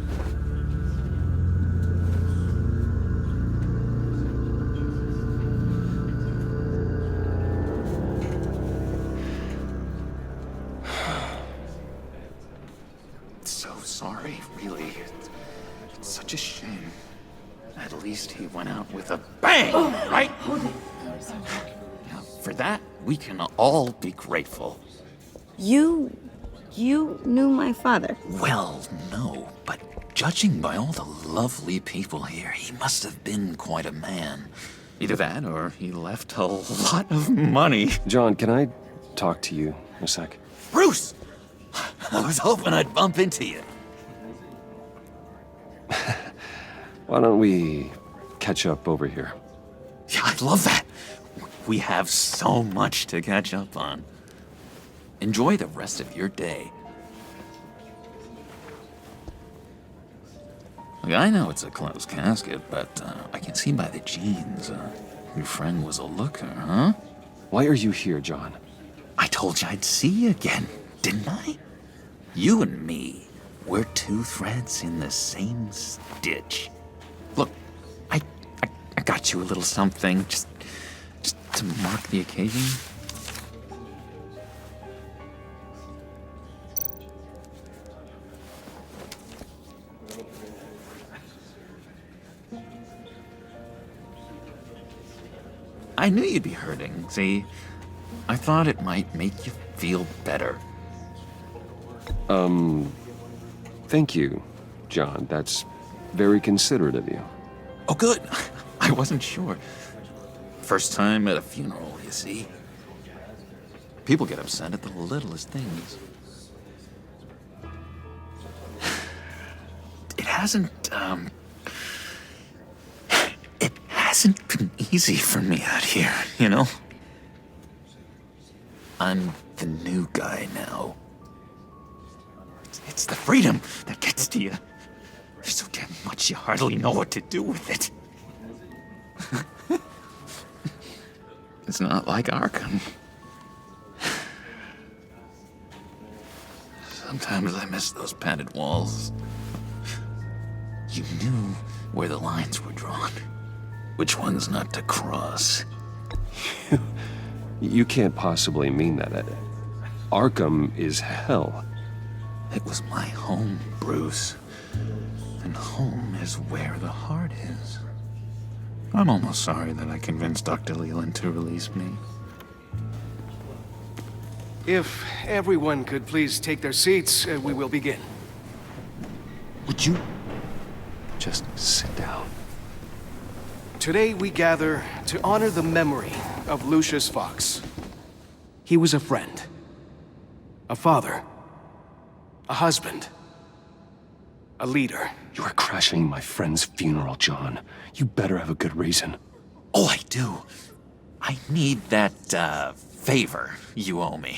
So sorry, really. It's such a shame. At least he went out with a bang, right? Now, for that, we can all be grateful. You knew my father? Well, no, but judging by all the lovely people here, he must have been quite a man. Either that, or he left a lot of money. John, can I talk to you a sec? Bruce! I was hoping I'd bump into you. Why don't we catch up over here? Yeah, I love that. We have so much to catch up on. Enjoy the rest of your day. Look, I know it's a closed casket, but I can see by the jeans, your friend was a looker, huh? Why are you here, John? I told you I'd see you again, didn't I? You and me, we're two threads in the same stitch. Look, I got you a little something, just to mark the occasion. I knew you'd be hurting, see? I thought it might make you feel better. Thank you, John. That's very considerate of you. Oh, good. I wasn't sure. First time at a funeral, you see? People get upset at the littlest things. It hasn't been easy for me out here, you know? I'm the new guy now. It's the freedom that gets to you. There's so damn much you hardly know what to do with it. It's not like Arkham. Sometimes I miss those padded walls. You knew where the lines were drawn. Which ones not to cross. You can't possibly mean that. Arkham is hell. It was my home, Bruce. And home is where the heart is. I'm almost sorry that I convinced Dr. Leland to release me. If everyone could please take their seats, we will begin. Would you just sit down? Today we gather to honor the memory of Lucius Fox. He was a friend, a father, a husband, a leader. You are crashing my friend's funeral, John. You better have a good reason. Oh, I do. I need that, favor you owe me.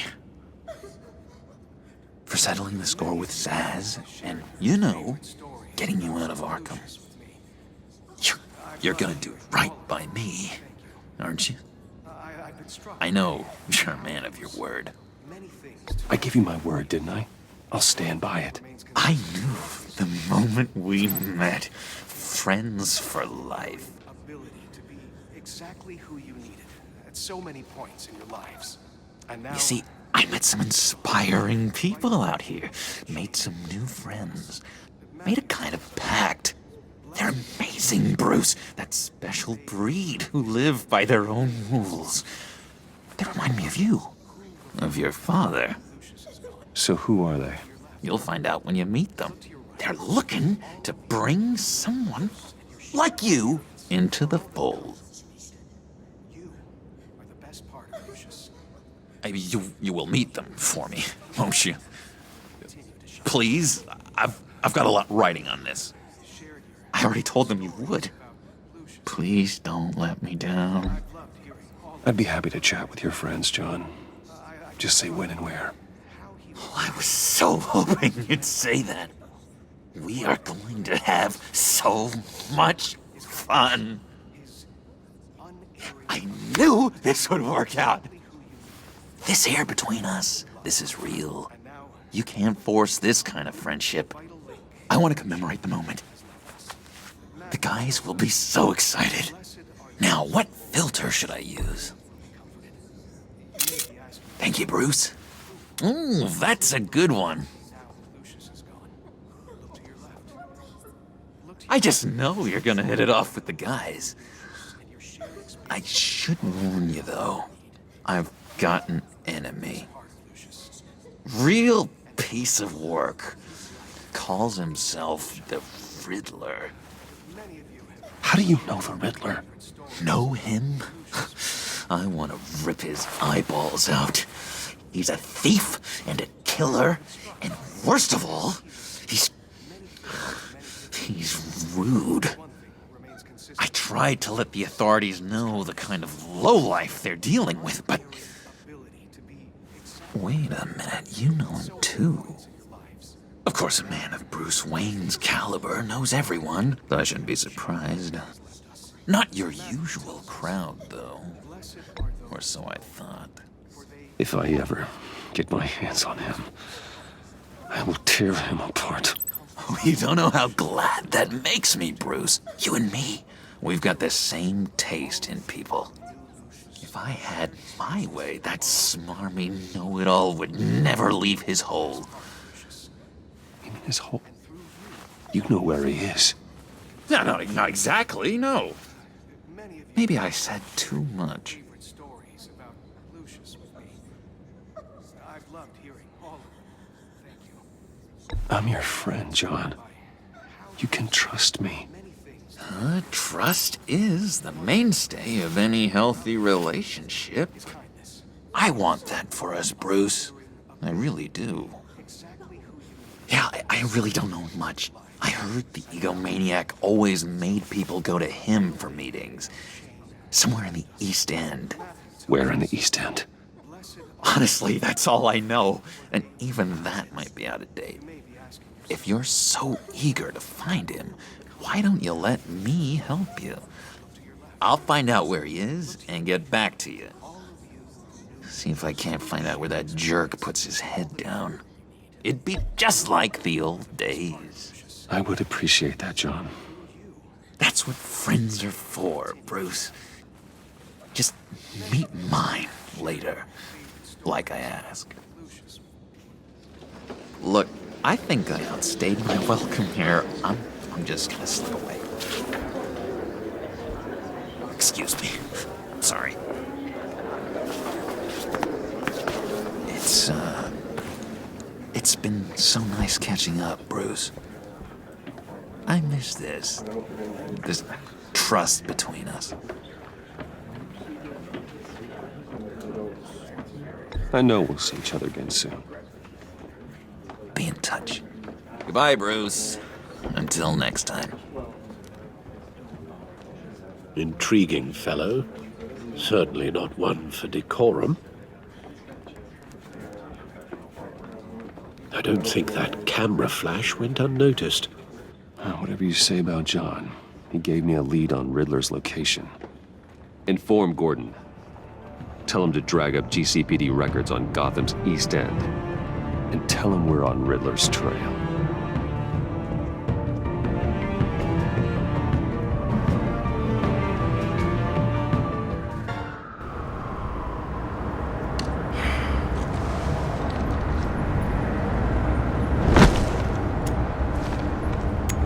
For settling the score with Zaz, and, you know, getting you out of Arkham. You're gonna do right by me, aren't you? I know you're a man of your word. I gave you my word, didn't I? I'll stand by it. I knew the moment we met. Friends for life. Ability to be exactly who you needed at so many points in your lives. And now... You see, I met some inspiring people out here. Made some new friends. Made a kind of pact. They're amazing, Bruce. That special breed who live by their own rules. They remind me of you. Of your father. So who are they? You'll find out when you meet them. They're looking to bring someone like you into the fold. You will meet them for me, won't you? Please, I've got a lot riding on this. I already told them you would. Please don't let me down. I'd be happy to chat with your friends, John. Just say when and where. Oh, I was so hoping you'd say that. We are going to have so much fun. I knew this would work out. This air between us, this is real. You can't force this kind of friendship. I want to commemorate the moment. The guys will be so excited. Now, what filter should I use? Thank you, Bruce. Ooh, that's a good one. I just know you're gonna hit it off with the guys. I should warn you, though. I've got an enemy. Real piece of work. Calls himself the Riddler. How do you know the Riddler? Know him? I want to rip his eyeballs out. He's a thief and a killer, and worst of all, he's rude. I tried to let the authorities know the kind of lowlife they're dealing with, but... Wait a minute, you know him too. Of course, a man of Bruce Wayne's caliber knows everyone, so I shouldn't be surprised. Not your usual crowd, though. Or so I thought. If I ever get my hands on him, I will tear him apart. Oh, you don't know how glad that makes me, Bruce. You and me, we've got the same taste in people. If I had my way, that smarmy know-it-all would never leave his hole. You mean his hole? You know where he is. No, not exactly, no. Maybe I said too much. I'm your friend, John. You can trust me. Trust is the mainstay of any healthy relationship. I want that for us, Bruce. I really do. Yeah, I really don't know much. I heard the egomaniac always made people go to him for meetings. Somewhere in the East End. Where in the East End? Honestly, that's all I know. And even that might be out of date. If you're so eager to find him, why don't you let me help you? I'll find out where he is and get back to you. See if I can't find out where that jerk puts his head down. It'd be just like the old days. I would appreciate that, John. That's what friends are for, Bruce. Just meet mine later, like I asked. Look, I think I outstayed my welcome here. I'm just gonna slip away. Excuse me. Sorry. It's been so nice catching up, Bruce. I miss this trust between us. I know we'll see each other again soon. Be in touch. Goodbye, Bruce. Until next time. Intriguing fellow. Certainly not one for decorum. I don't think that camera flash went unnoticed. Whatever you say about John, he gave me a lead on Riddler's location. Inform Gordon. Tell him to drag up GCPD records on Gotham's East End. And tell him we're on Riddler's trail.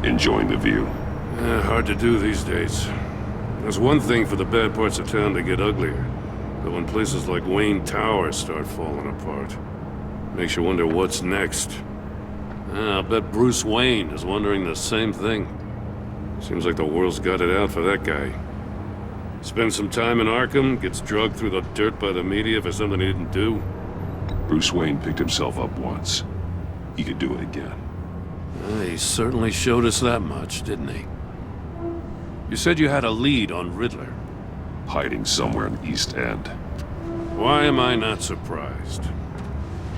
Enjoying the view. Hard to do these days. There's one thing for the bad parts of town to get uglier, but when places like Wayne Tower start falling apart, makes you wonder what's next. I'll bet Bruce Wayne is wondering the same thing. Seems like the world's got it out for that guy. Spends some time in Arkham, gets drugged through the dirt by the media for something he didn't do. Bruce Wayne picked himself up once. He could do it again. He certainly showed us that much, didn't he? You said you had a lead on Riddler. Hiding somewhere in the East End. Why am I not surprised?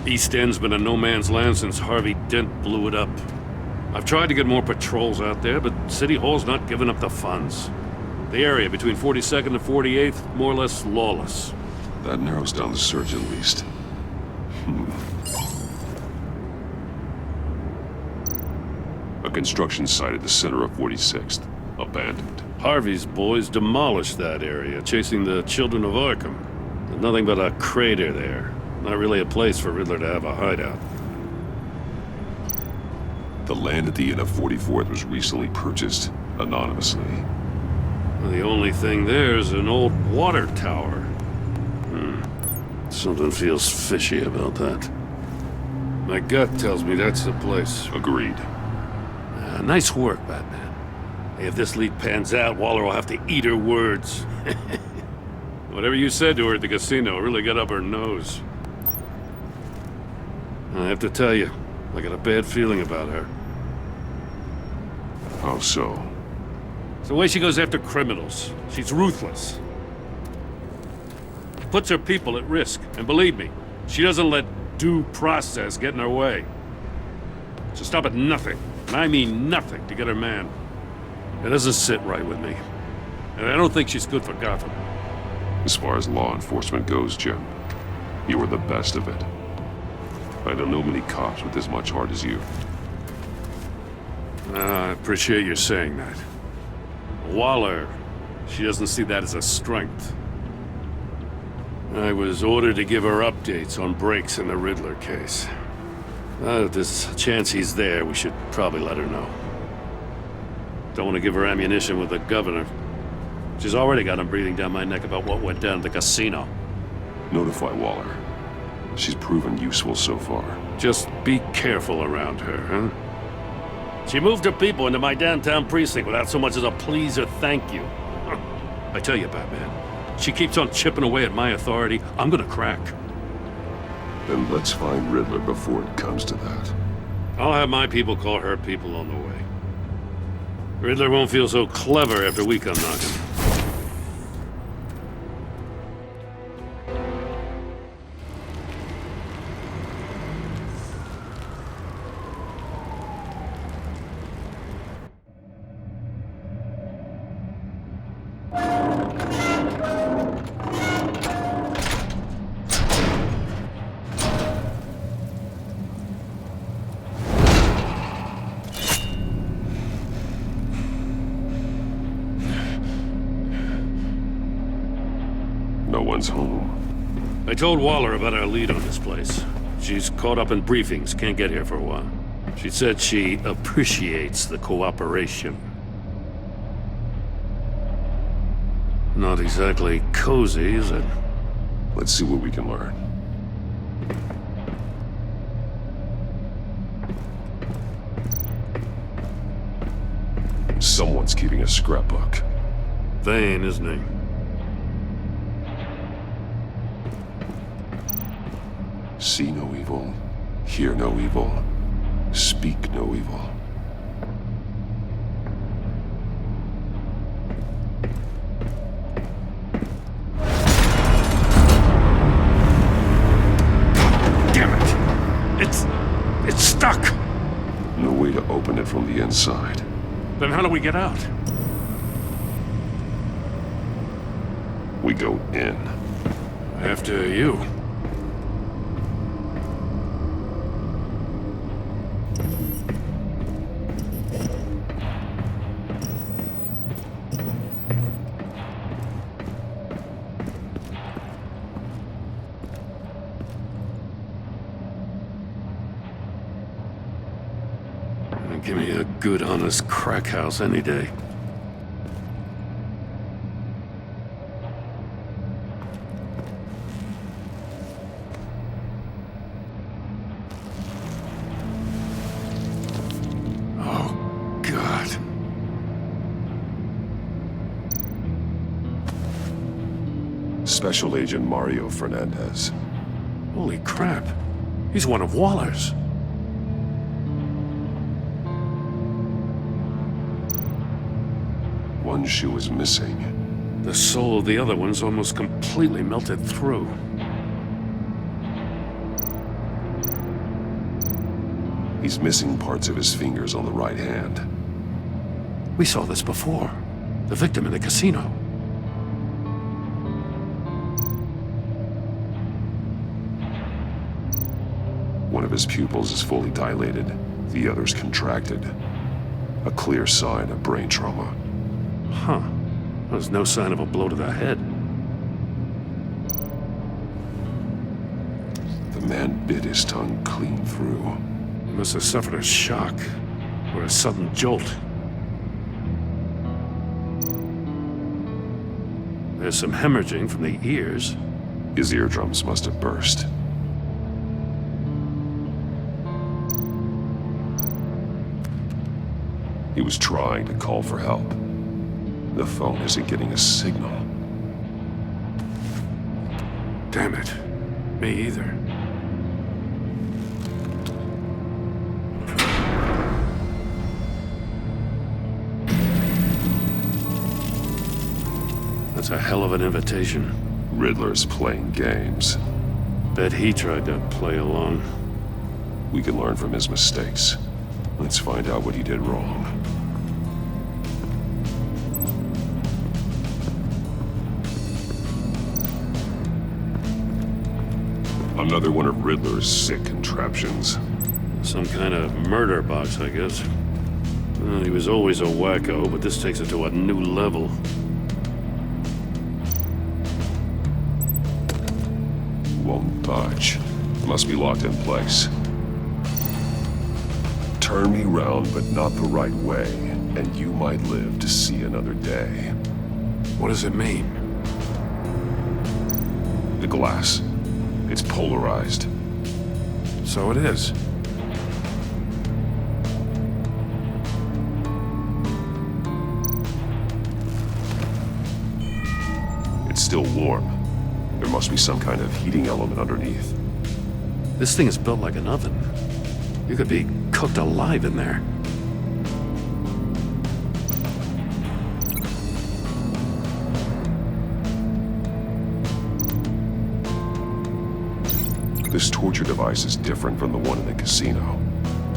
East End's been a no-man's land since Harvey Dent blew it up. I've tried to get more patrols out there, but City Hall's not giving up the funds. The area between 42nd and 48th, more or less lawless. That narrows down the search at least. A construction site at the center of 46th. Abandoned. Harvey's boys demolished that area, chasing the children of Arkham. There's nothing but a crater there. Not really a place for Riddler to have a hideout. The land at the end of 44th was recently purchased, anonymously. Well, the only thing there is an old water tower. Something feels fishy about that. My gut tells me that's the place. Agreed. Nice work, Batman. If this lead pans out, Waller will have to eat her words. Whatever you said to her at the casino really got up her nose. I have to tell you, I got a bad feeling about her. How so? It's the way she goes after criminals. She's ruthless. Puts her people at risk. And believe me, she doesn't let due process get in her way. She'll stop at nothing, and I mean nothing, to get her man. It doesn't sit right with me. And I don't think she's good for Gotham. As far as law enforcement goes, Jim, you were the best of it. I don't know many cops with as much heart as you. I appreciate you saying that. Waller, she doesn't see that as a strength. I was ordered to give her updates on breaks in the Riddler case. If there's a chance he's there, we should probably let her know. Don't want to give her ammunition with the governor. She's already got him breathing down my neck about what went down at the casino. Notify Waller. She's proven useful so far. Just be careful around her, huh? She moved her people into my downtown precinct without so much as a please or thank you. I tell you, Batman, she keeps on chipping away at my authority. I'm gonna crack. Then let's find Riddler before it comes to that. I'll have my people call her people on the way. Riddler won't feel so clever after we come knocking. everyone's home. I told Waller about our lead on this place. She's caught up in briefings, can't get here for a while. She said she appreciates the cooperation. Not exactly cozy, is it? Let's see what we can learn. Someone's keeping a scrapbook. Vane, isn't he? See no evil, hear no evil, speak no evil. Damn it! It's stuck! No way to open it from the inside. Then how do we get out? We go in. After you. Give me a good, honest crack house any day. Oh, God. Special Agent Mario Fernandez. Holy crap. He's one of Waller's. One shoe is missing. The soul of the other one's almost completely melted through. He's missing parts of his fingers on the right hand. We saw this before. The victim in the casino. One of his pupils is fully dilated, the other's contracted. A clear sign of brain trauma. Huh. There's no sign of a blow to the head. The man bit his tongue clean through. He must have suffered a shock, or a sudden jolt. There's some hemorrhaging from the ears. His eardrums must have burst. He was trying to call for help. The phone isn't getting a signal. Damn it. Me either. That's a hell of an invitation. Riddler's playing games. Bet he tried to play along. We can learn from his mistakes. Let's find out what he did wrong. Another one of Riddler's sick contraptions. Some kind of murder box, I guess. Well, he was always a wacko, but this takes it to a new level. Won't budge. Must be locked in place. Turn me round, but not the right way, and you might live to see another day. What does it mean? The glass. It's polarized. So it is. It's still warm. There must be some kind of heating element underneath. This thing is built like an oven. You could be cooked alive in there. This torture device is different from the one in the casino.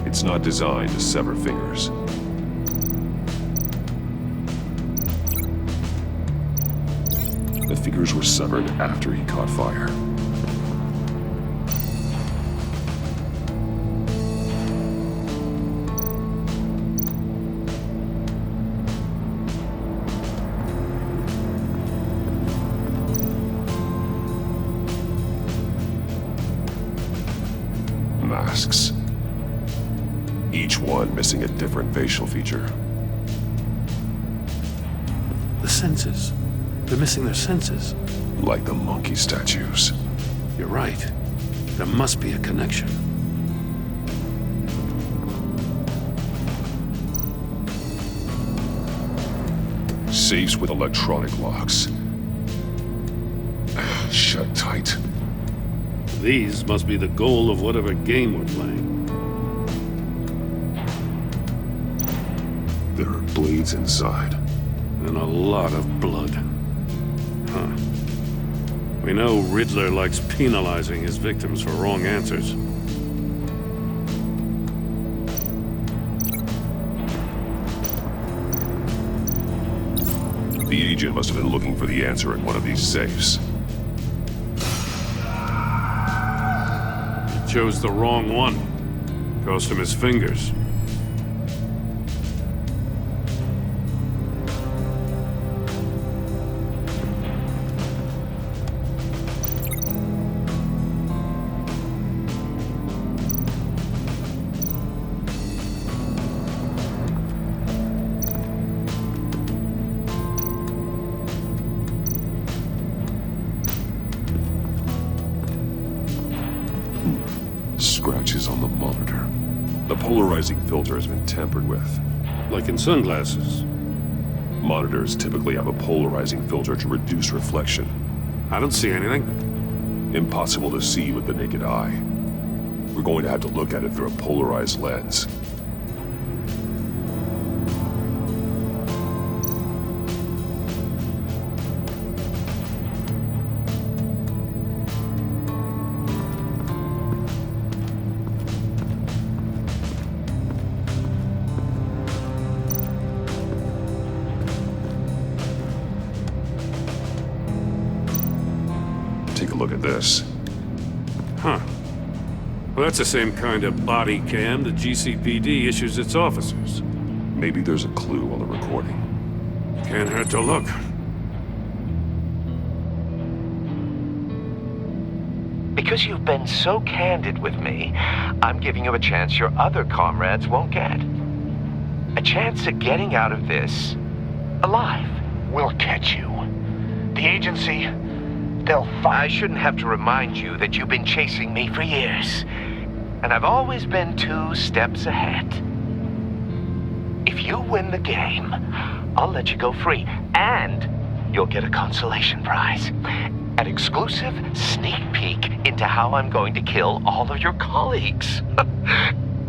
It's not designed to sever fingers. The fingers were severed after he caught fire. Each one missing a different facial feature. The senses. They're missing their senses. Like the monkey statues. You're right. There must be a connection. Safes with electronic locks. Shut tight. These must be the goal of whatever game we're playing. There are blades inside. And a lot of blood. Huh. We know Riddler likes penalizing his victims for wrong answers. The agent must have been looking for the answer in one of these safes. He chose the wrong one. Cost him his fingers. Scratches on the monitor. The polarizing filter has been tampered with. Like in sunglasses. Monitors typically have a polarizing filter to reduce reflection. I don't see anything. Impossible to see with the naked eye. We're going to have to look at it through a polarized lens. Take a look at this. Huh. Well, that's the same kind of body cam the GCPD issues its officers. Maybe there's a clue on the recording. Can't hurt to look. Because you've been so candid with me, I'm giving you a chance your other comrades won't get. A chance at getting out of this alive. We'll catch you. The agency, they'll find... I shouldn't have to remind you that you've been chasing me for years. And I've always been 2 steps ahead. If you win the game, I'll let you go free. And you'll get a consolation prize. An exclusive sneak peek into how I'm going to kill all of your colleagues.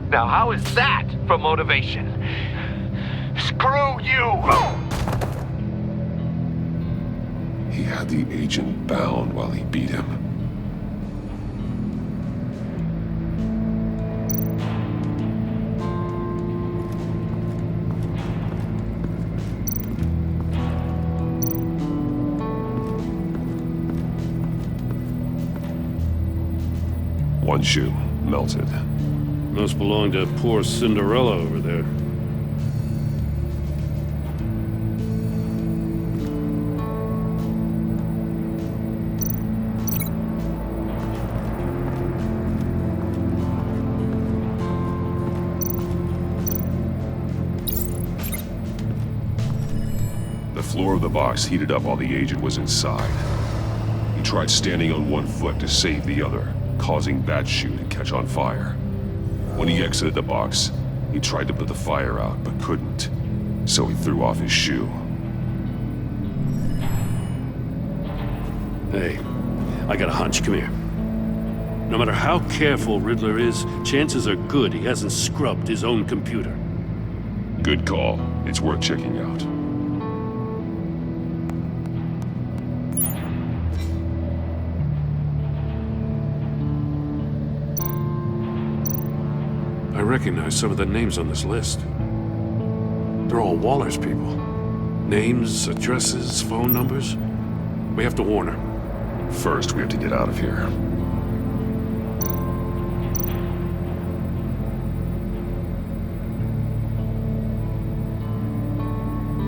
Now, how is that for motivation? Screw you! He had the agent bound while he beat him. One shoe, melted. Must belong to poor Cinderella over there. The floor of the box heated up while the agent was inside. He tried standing on one foot to save the other, causing that shoe to catch on fire. When he exited the box, he tried to put the fire out, but couldn't. So he threw off his shoe. Hey, I got a hunch. Come here. No matter how careful Riddler is, chances are good he hasn't scrubbed his own computer. Good call. It's worth checking out. I recognize some of the names on this list. They're all Waller's people. Names, addresses, phone numbers. We have to warn her. First, we have to get out of here.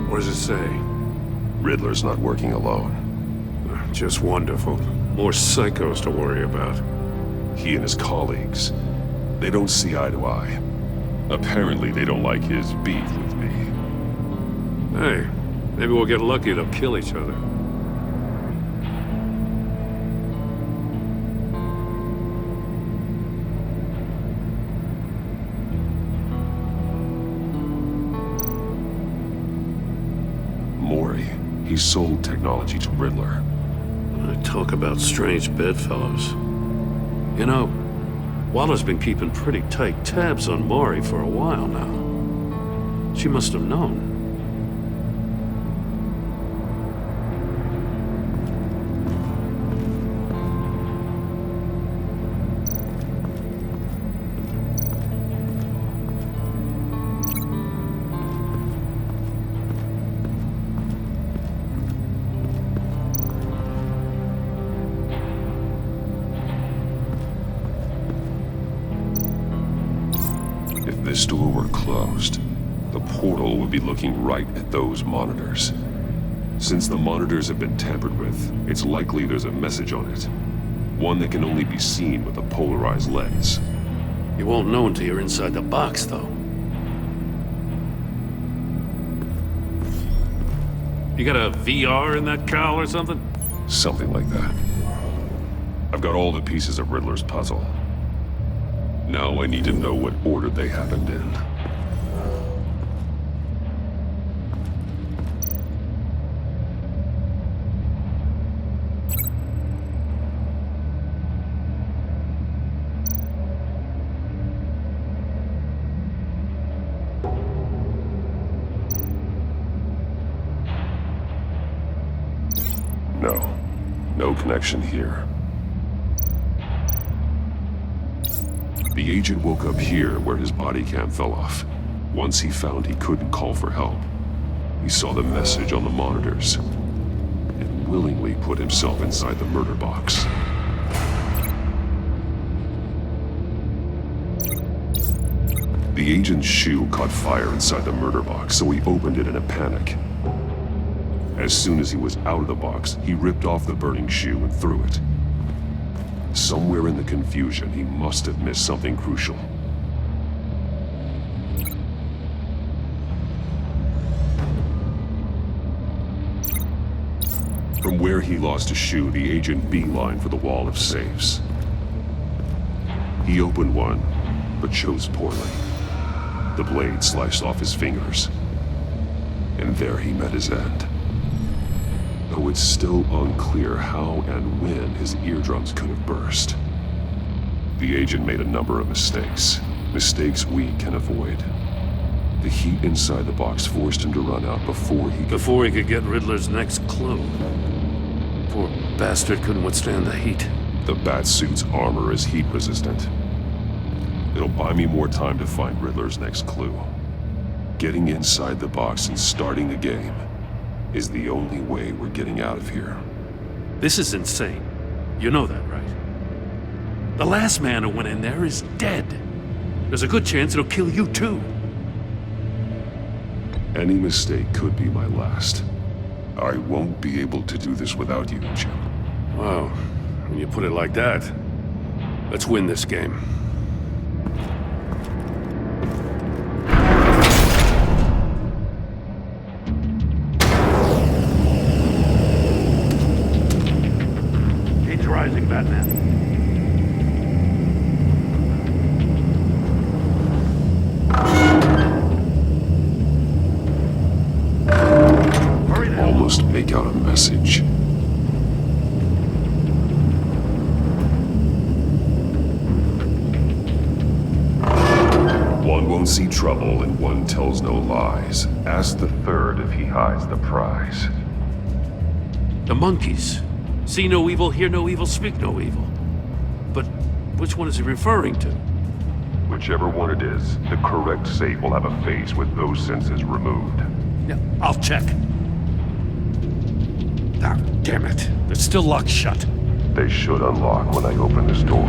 What does it say? Riddler's not working alone. Just wonderful. More psychos to worry about. He and his colleagues, they don't see eye to eye. Apparently they don't like his beef with me. Hey, maybe we'll get lucky to kill each other. Mori, he sold technology to Riddler. Talk about strange bedfellows. You know, Waller's been keeping pretty tight tabs on Mori for a while now. She must have known. If this door were closed, the portal would be looking right at those monitors. Since the monitors have been tampered with, it's likely there's a message on it. One that can only be seen with a polarized lens. You won't know until you're inside the box, though. You got a VR in that cowl or something? Something like that. I've got all the pieces of Riddler's puzzle. Now I need to know what order they happened in. No connection here. The agent woke up here where his body cam fell off. Once he found he couldn't call for help, he saw the message on the monitors and willingly put himself inside the murder box. The agent's shoe caught fire inside the murder box, so he opened it in a panic. As soon as he was out of the box, he ripped off the burning shoe and threw it. Somewhere in the confusion, he must have missed something crucial. From where he lost a shoe, the agent beelined for the wall of safes. He opened one, but chose poorly. The blade sliced off his fingers. And there he met his end. Though it's still unclear how and when his eardrums could have burst. The agent made a number of mistakes. Mistakes we can avoid. The heat inside the box forced him to run out before he could get Riddler's next clue. Poor bastard couldn't withstand the heat. The Batsuit's armor is heat resistant. It'll buy me more time to find Riddler's next clue. Getting inside the box and starting the game is the only way we're getting out of here. This is insane. You know that, right? The last man who went in there is dead. There's a good chance it'll kill you too. Any mistake could be my last. I won't be able to do this without you, Jim. Wow, when you put it like that, let's win this game. Heat's rising, Batman. Almost make out a message. One won't see trouble and one tells no lies. Ask the third if he hides the prize. The monkeys. See no evil, hear no evil, speak no evil. But which one is he referring to? Whichever one it is, the correct safe will have a face with those senses removed. Yeah, I'll check. Ah, damn it. They're still locked shut. They should unlock when I open this door.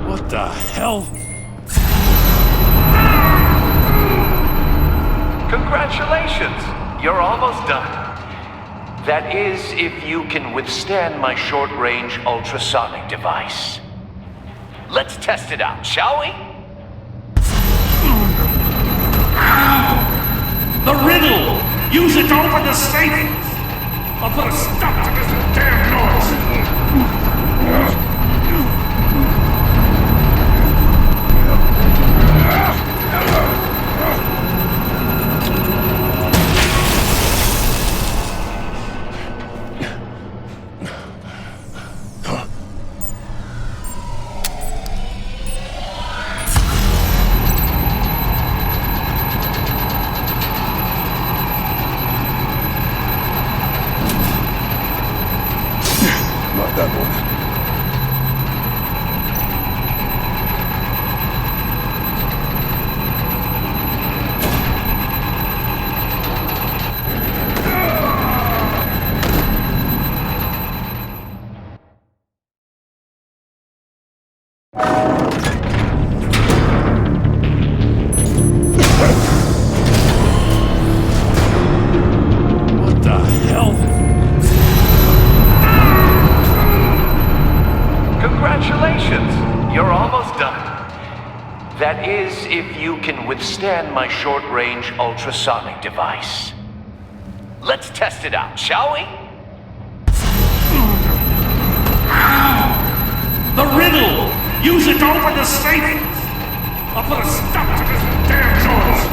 What the hell? Congratulations! You're almost done. That is, if you can withstand my short-range ultrasonic device. Let's test it out, shall we? The riddle! Use it to open the safe! I'll put a stop to this damn noise! Not that one. What the hell? Congratulations! You're almost done. That is, if you can withstand my short-range ultrasonic device. Let's test it out, shall we? The riddle! Use it to open the safe! I'll put a stop to this damn noise!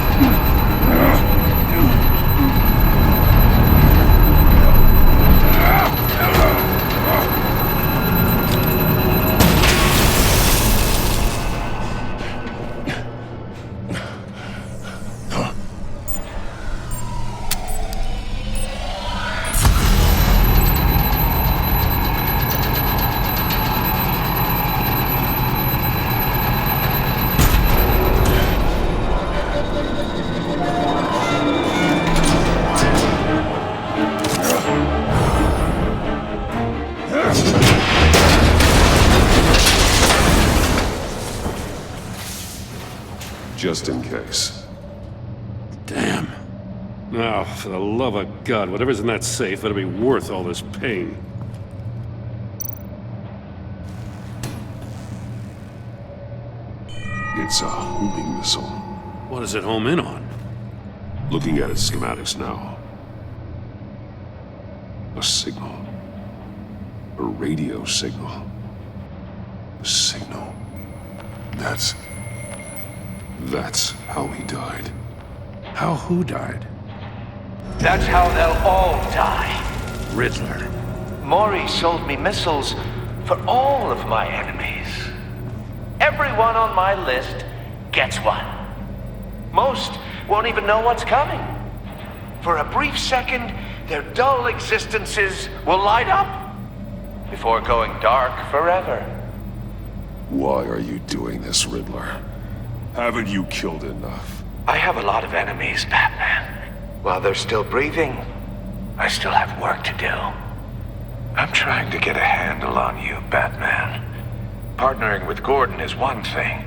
Just in case. Damn. Now, for the love of God, whatever's in that safe better be worth all this pain. It's a homing missile. What does it home in on? Looking at its schematics now. A signal. A radio signal. A signal. That's how he died. How who died? That's how they'll all die. Riddler. Maury sold me missiles for all of my enemies. Everyone on my list gets one. Most won't even know what's coming. For a brief second, their dull existences will light up before going dark forever. Why are you doing this, Riddler? Haven't you killed enough? I have a lot of enemies, Batman. While they're still breathing, I still have work to do. I'm trying to get a handle on you, Batman. Partnering with Gordon is one thing.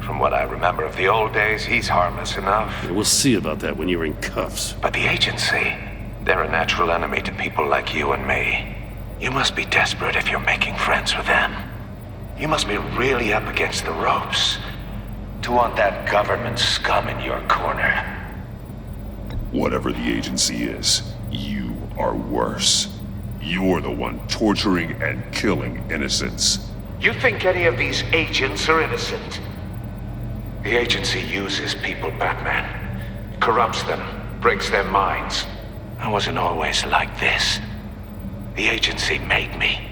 From what I remember of the old days, he's harmless enough. Yeah, we'll see about that when you're in cuffs. But the agency, they're a natural enemy to people like you and me. You must be desperate if you're making friends with them. You must be really up against the ropes to want that government scum in your corner. Whatever the agency is, you are worse. You're the one torturing and killing innocents. You think any of these agents are innocent? The agency uses people, Batman. Corrupts them, breaks their minds. I wasn't always like this. The agency made me.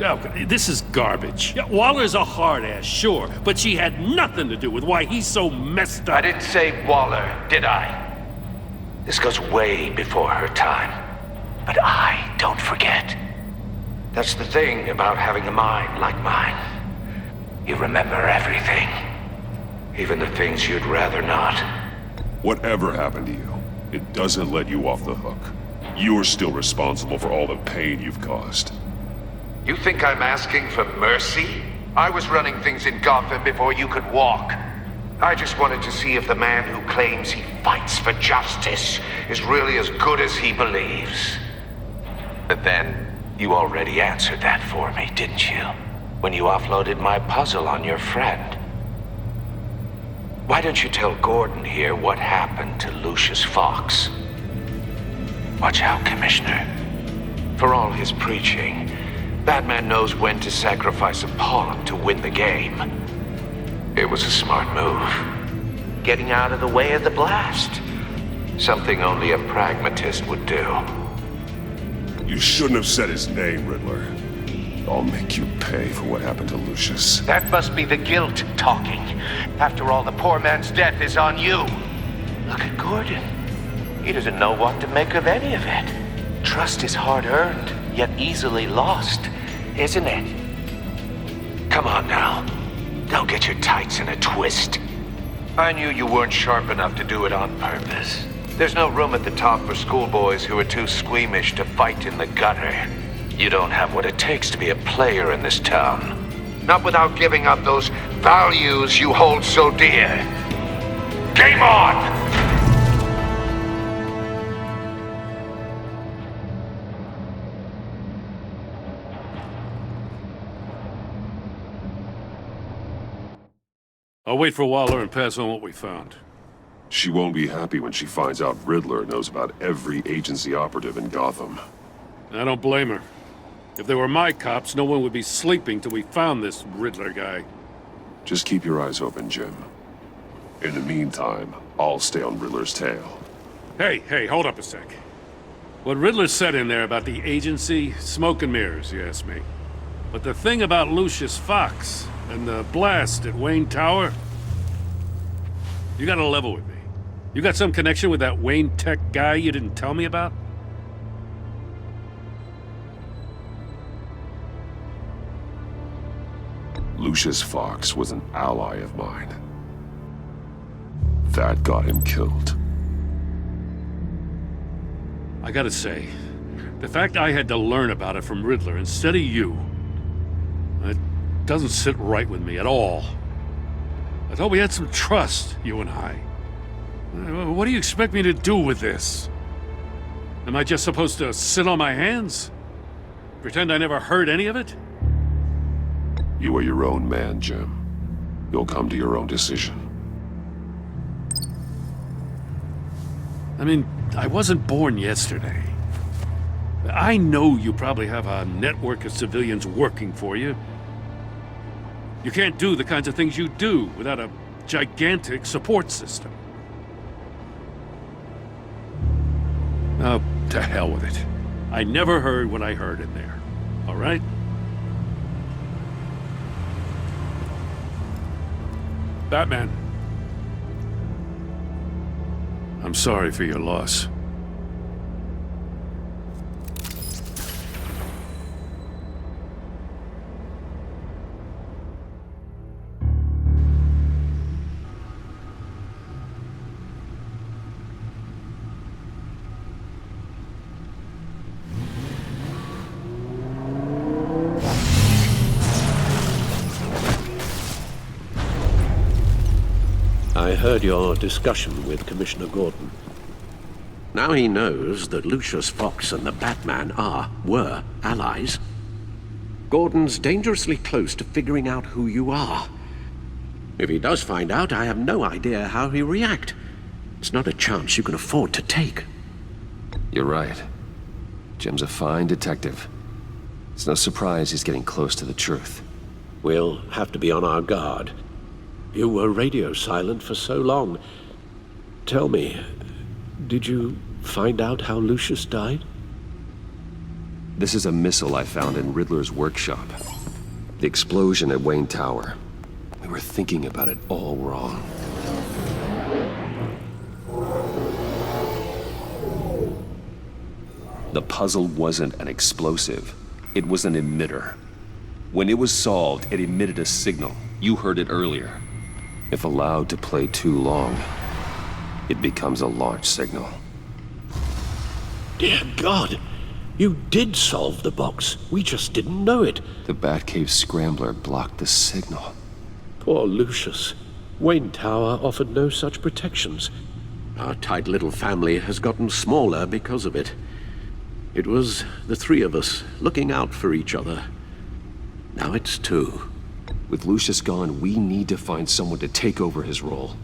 Oh, this is garbage. Yeah, Waller's a hard-ass, sure, but she had nothing to do with why he's so messed up. I didn't say Waller, did I? This goes way before her time. But I don't forget. That's the thing about having a mind like mine. You remember everything. Even the things you'd rather not. Whatever happened to you, it doesn't let you off the hook. You're still responsible for all the pain you've caused. You think I'm asking for mercy? I was running things in Gotham before you could walk. I just wanted to see if the man who claims he fights for justice is really as good as he believes. But then, you already answered that for me, didn't you? When you offloaded my puzzle on your friend. Why don't you tell Gordon here what happened to Lucius Fox? Watch out, Commissioner. For all his preaching, Batman knows when to sacrifice a pawn to win the game. It was a smart move. Getting out of the way of the blast. Something only a pragmatist would do. You shouldn't have said his name, Riddler. I'll make you pay for what happened to Lucius. That must be the guilt talking. After all, the poor man's death is on you. Look at Gordon. He doesn't know what to make of any of it. Trust is hard-earned, yet easily lost, isn't it? Come on now. Don't get your tights in a twist. I knew you weren't sharp enough to do it on purpose. There's no room at the top for schoolboys who are too squeamish to fight in the gutter. You don't have what it takes to be a player in this town. Not without giving up those values you hold so dear. Game on! I'll wait for Waller and pass on what we found. She won't be happy when she finds out Riddler knows about every agency operative in Gotham. I don't blame her. If they were my cops, no one would be sleeping till we found this Riddler guy. Just keep your eyes open, Jim. In the meantime, I'll stay on Riddler's tail. Hey, hold up a sec. What Riddler said in there about the agency, smoke and mirrors, you ask me. But the thing about Lucius Fox and the blast at Wayne Tower, you gotta level with me. You got some connection with that Wayne Tech guy you didn't tell me about? Lucius Fox was an ally of mine. That got him killed. I gotta say, the fact I had to learn about it from Riddler instead of you, it doesn't sit right with me at all. I thought we had some trust, you and I. What do you expect me to do with this? Am I just supposed to sit on my hands? Pretend I never heard any of it? You are your own man, Jim. You'll come to your own decision. I mean, I wasn't born yesterday. I know you probably have a network of civilians working for you. You can't do the kinds of things you do without a gigantic support system. Oh, to hell with it. I never heard what I heard in there. All right? Batman. I'm sorry for your loss. I heard your discussion with Commissioner Gordon. Now he knows that Lucius Fox and the Batman were allies. Gordon's dangerously close to figuring out who you are. If he does find out, I have no idea how he'll react. It's not a chance you can afford to take. You're right. Jim's a fine detective. It's no surprise he's getting close to the truth. We'll have to be on our guard. You were radio silent for so long. Tell me, did you find out how Lucius died? This is a missile I found in Riddler's workshop. The explosion at Wayne Tower. We were thinking about it all wrong. The puzzle wasn't an explosive. It was an emitter. When it was solved, it emitted a signal. You heard it earlier. If allowed to play too long, it becomes a launch signal. Dear God, you did solve the box. We just didn't know it. The Batcave scrambler blocked the signal. Poor Lucius. Wayne Tower offered no such protections. Our tight little family has gotten smaller because of it. It was the three of us looking out for each other. Now it's two. With Lucius gone, we need to find someone to take over his role.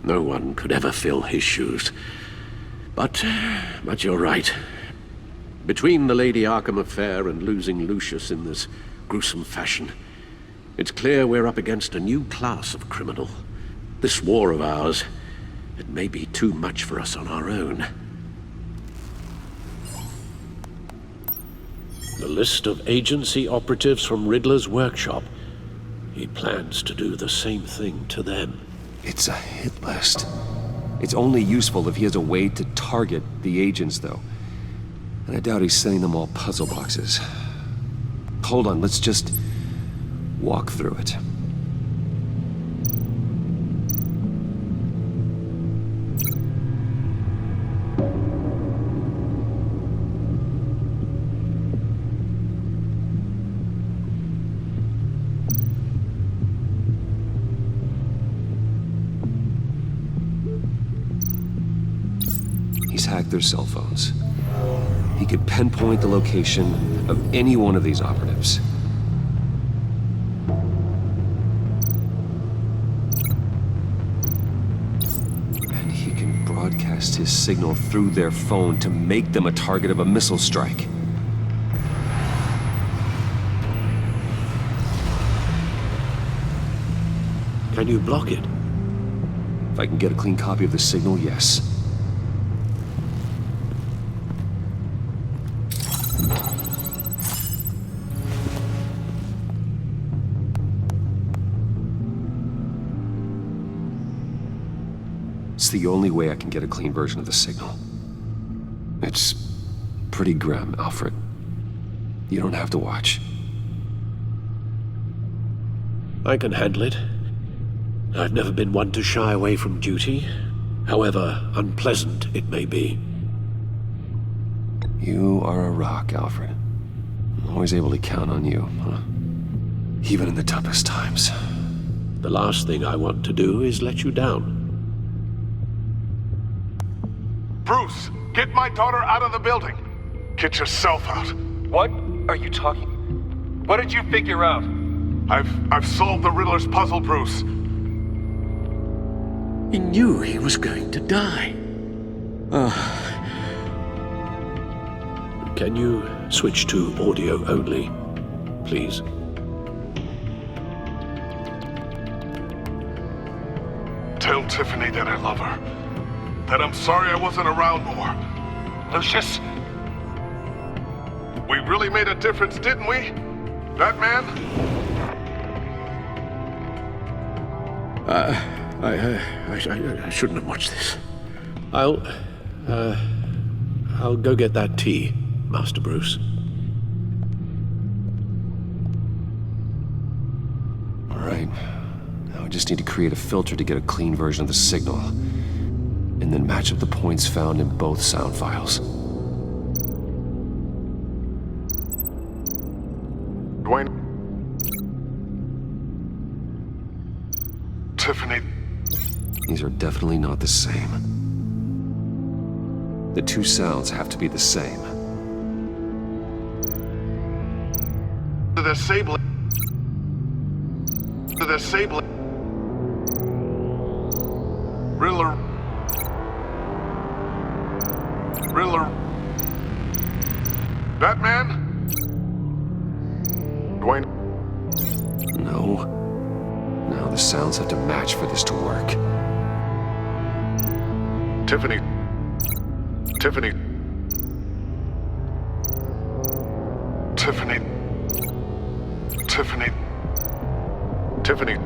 No one could ever fill his shoes. But you're right. Between the Lady Arkham affair and losing Lucius in this gruesome fashion, it's clear we're up against a new class of criminal. This war of ours, it may be too much for us on our own. The list of agency operatives from Riddler's workshop. He plans to do the same thing to them. It's a hit list. It's only useful if he has a way to target the agents, though. And I doubt he's sending them all puzzle boxes. Hold on, let's just walk through it. He's hacked their cell phones. He could pinpoint the location of any one of these operatives. And he can broadcast his signal through their phone to make them a target of a missile strike. Can you block it? If I can get a clean copy of the signal, yes. It's the only way I can get a clean version of the signal. It's pretty grim, Alfred. You don't have to watch. I can handle it. I've never been one to shy away from duty, however unpleasant it may be. You are a rock, Alfred. I'm always able to count on you, huh? Even in the toughest times. The last thing I want to do is let you down. Bruce, get my daughter out of the building. Get yourself out. What are you talking? What did you figure out? I've solved the Riddler's puzzle, Bruce. He knew he was going to die. Can you switch to audio only, please? Tell Tiffany that I love her. That I'm sorry I wasn't around more. Lucius? We really made a difference, didn't we? That man? I shouldn't have watched this. I'll go get that tea, Master Bruce. All right. Now I just need to create a filter to get a clean version of the signal. And then match up the points found in both sound files. Dwayne. Tiffany. These are definitely not the same. The two sounds have to be the same. The disabling. Riddler. Batman? Dwayne? No. Now the sounds have to match for this to work. Tiffany. Tiffany. Tiffany. Tiffany. Tiffany.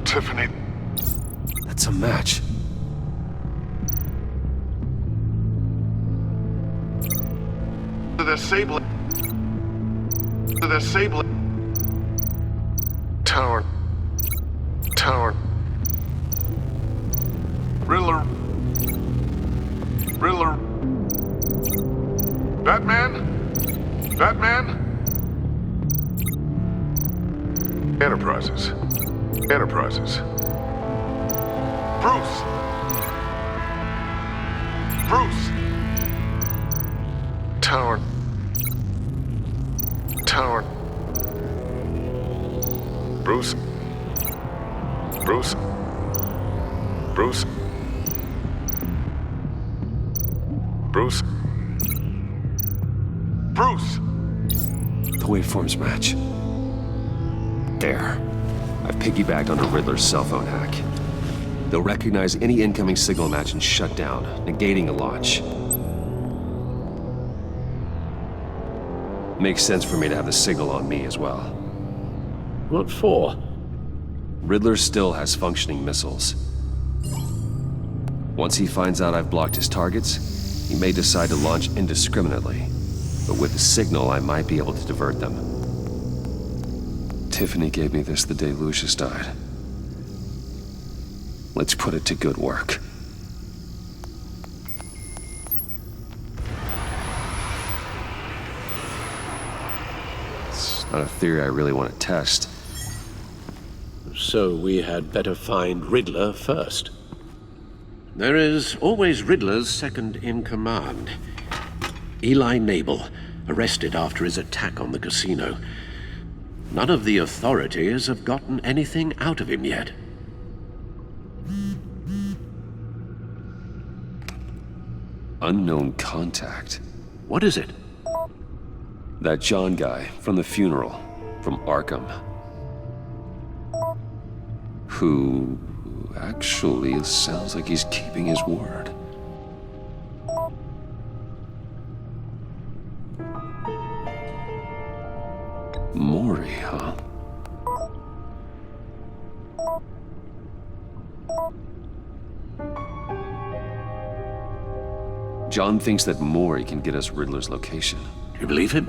Tiffany. That's a match. The disabling. Tower. Riddler. Batman? Enterprises. Bruce! Tower. Tower. Bruce. Bruce. Bruce. Bruce. Bruce! The waveforms match. There. I've piggybacked onto Riddler's cell phone hack. They'll recognize any incoming signal match and shut down, negating a launch. Makes sense for me to have the signal on me as well. What for? Riddler still has functioning missiles. Once he finds out I've blocked his targets, he may decide to launch indiscriminately. But with the signal, I might be able to divert them. Tiffany gave me this the day Lucius died. Let's put it to good work. It's not a theory I really want to test. So we had better find Riddler first. There is always Riddler's second in command. Eli Nabel, arrested after his attack on the casino. None of the authorities have gotten anything out of him yet. Unknown contact. What is it? That John guy from the funeral, from Arkham. Who actually sounds like he's keeping his word. Maury, huh? John thinks that Maury can get us Riddler's location. You believe him?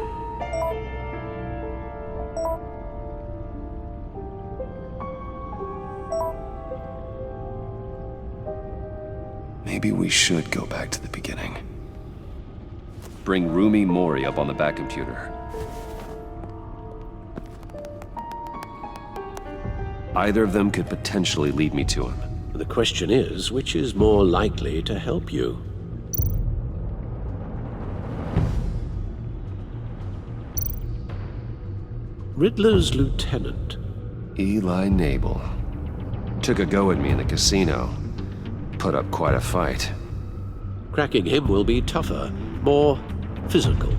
Maybe we should go back to the beginning. Bring Rumi Mori up on the back computer. Either of them could potentially lead me to him. The question is, which is more likely to help you? Riddler's lieutenant. Eli Nabel. Took a go at me in the casino. Put up quite a fight. Cracking him will be tougher, more physical.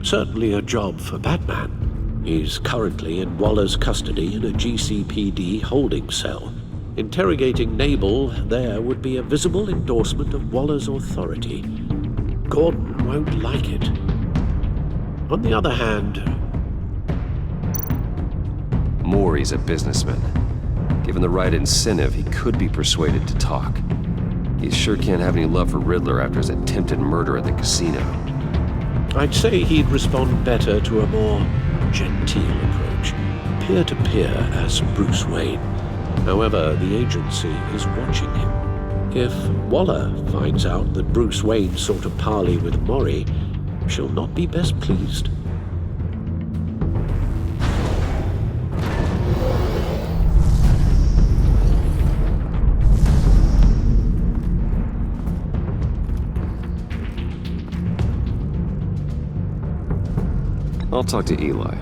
Certainly a job for Batman. He's currently in Waller's custody in a GCPD holding cell. Interrogating Nabel there would be a visible endorsement of Waller's authority. Gordon won't like it. On the other hand... Maury's a businessman. Given the right incentive, he could be persuaded to talk. He sure can't have any love for Riddler after his attempted murder at the casino. I'd say he'd respond better to a more genteel approach, peer-to-peer as Bruce Wayne. However, the agency is watching him. If Waller finds out that Bruce Wayne sought a parley with Maury, she'll not be best pleased. I'll talk to Eli.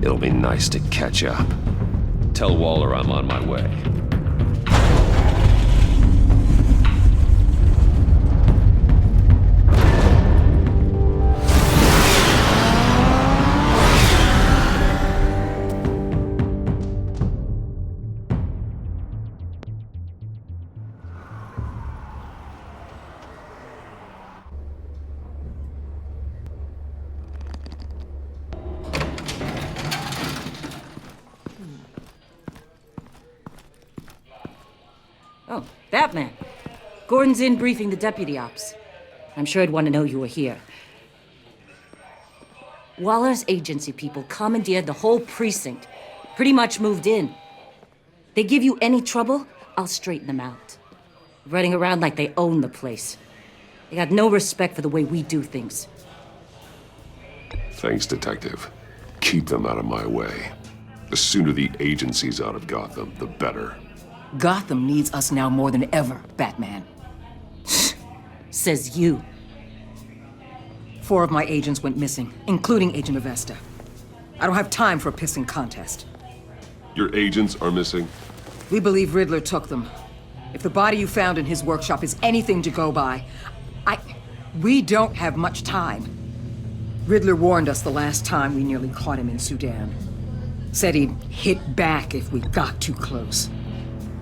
It'll be nice to catch up. Tell Waller I'm on my way. Oh, Batman. Gordon's in briefing the deputy ops. I'm sure he'd want to know you were here. Waller's agency people commandeered the whole precinct. Pretty much moved in. They give you any trouble, I'll straighten them out. Running around like they own the place. They got no respect for the way we do things. Thanks, Detective. Keep them out of my way. The sooner the agency's out of Gotham, the better. Gotham needs us now more than ever, Batman. Says you. 4 of my agents went missing, including Agent Avesta. I don't have time for a pissing contest. Your agents are missing? We believe Riddler took them. If the body you found in his workshop is anything to go by, we don't have much time. Riddler warned us the last time we nearly caught him in Sudan. Said he'd hit back if we got too close.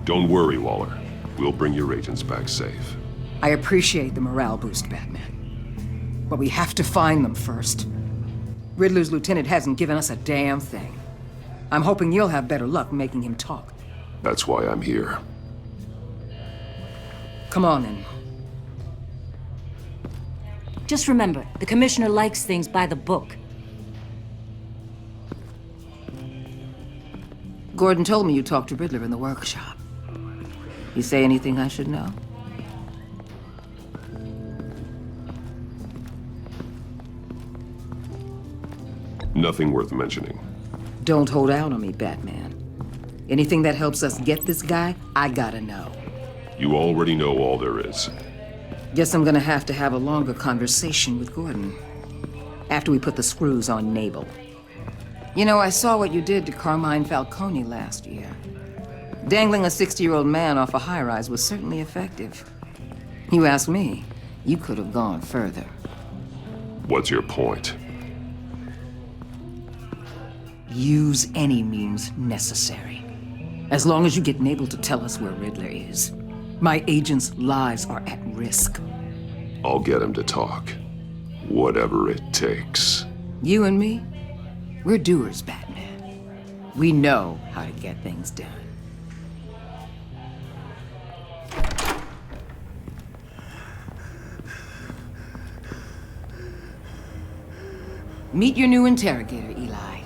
Don't worry, Waller. We'll bring your agents back safe. I appreciate the morale boost, Batman. But we have to find them first. Riddler's lieutenant hasn't given us a damn thing. I'm hoping you'll have better luck making him talk. That's why I'm here. Come on, then. Just remember, the Commissioner likes things by the book. Gordon told me you talked to Riddler in the workshop. You say anything I should know? Nothing worth mentioning. Don't hold out on me, Batman. Anything that helps us get this guy, I gotta know. You already know all there is. Guess I'm gonna have to have a longer conversation with Gordon. After we put the screws on Nabel. You know, I saw what you did to Carmine Falcone last year. Dangling a 60-year-old man off a high-rise was certainly effective. You ask me, you could have gone further. What's your point? Use any means necessary. As long as you get Nabel to tell us where Riddler is. My agents' lives are at risk. I'll get him to talk. Whatever it takes. You and me, we're doers, Batman. We know how to get things done. Meet your new interrogator, Eli.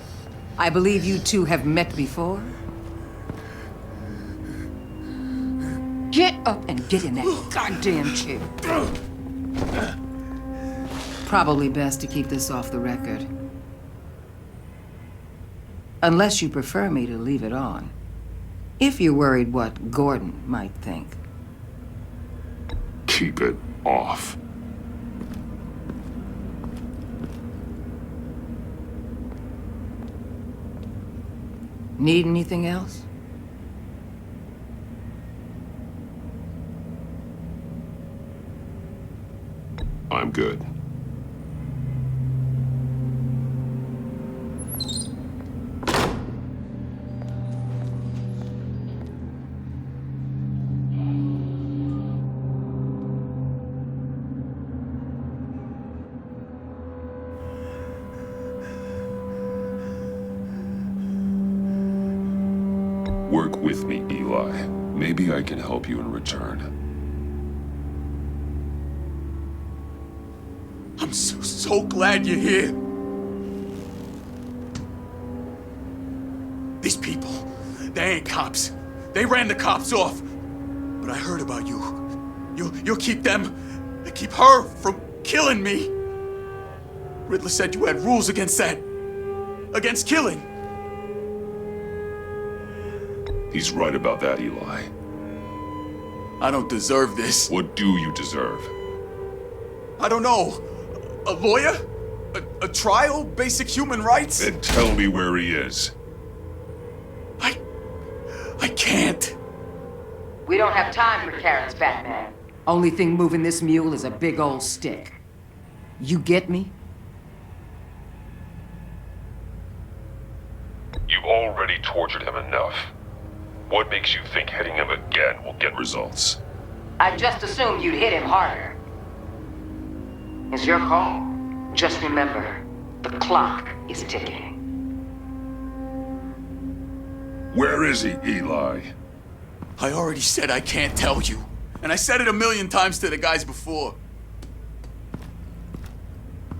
I believe you two have met before? Get up and get in that goddamn chair. Probably best to keep this off the record. Unless you prefer me to leave it on. If you're worried what Gordon might think. Keep it off. Need anything else? I'm good. Work with me, Eli. Maybe I can help you in return. I'm so glad you're here. These people, they ain't cops. They ran the cops off. But I heard about you. You'll keep them, keep her from killing me. Riddler said you had rules against that. Against killing. He's right about that, Eli. I don't deserve this. What do you deserve? I don't know. A lawyer? A trial? Basic human rights? Then tell me where he is. I can't. We don't have time for carrots, Batman. Only thing moving this mule is a big old stick. You get me? You've already tortured him enough. What makes you think hitting him again will get results? I just assumed you'd hit him harder. It's your call. Just remember, the clock is ticking. Where is he, Eli? I already said I can't tell you. And I said it 1,000,000 times to the guys before.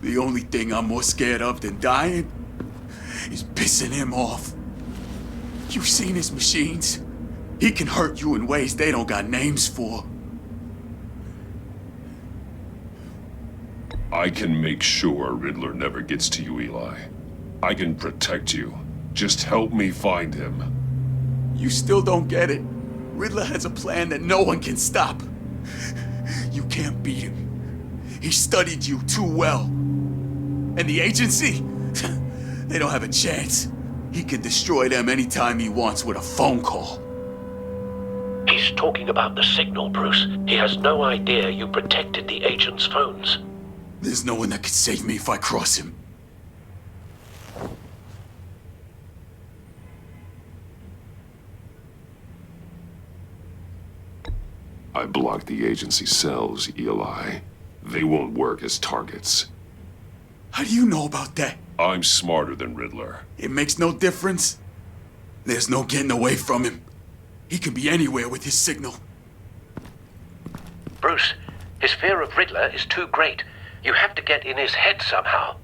The only thing I'm more scared of than dying is pissing him off. You've seen his machines. He can hurt you in ways they don't got names for. I can make sure Riddler never gets to you, Eli. I can protect you. Just help me find him. You still don't get it. Riddler has a plan that no one can stop. You can't beat him. He studied you too well. And the agency? They don't have a chance. He can destroy them anytime he wants with a phone call. He's talking about the signal, Bruce. He has no idea you protected the agent's phones. There's no one that can save me if I cross him. I blocked the agency cells, Eli. They won't work as targets. How do you know about that? I'm smarter than Riddler. It makes no difference. There's no getting away from him. He can be anywhere with his signal. Bruce, his fear of Riddler is too great. You have to get in his head somehow.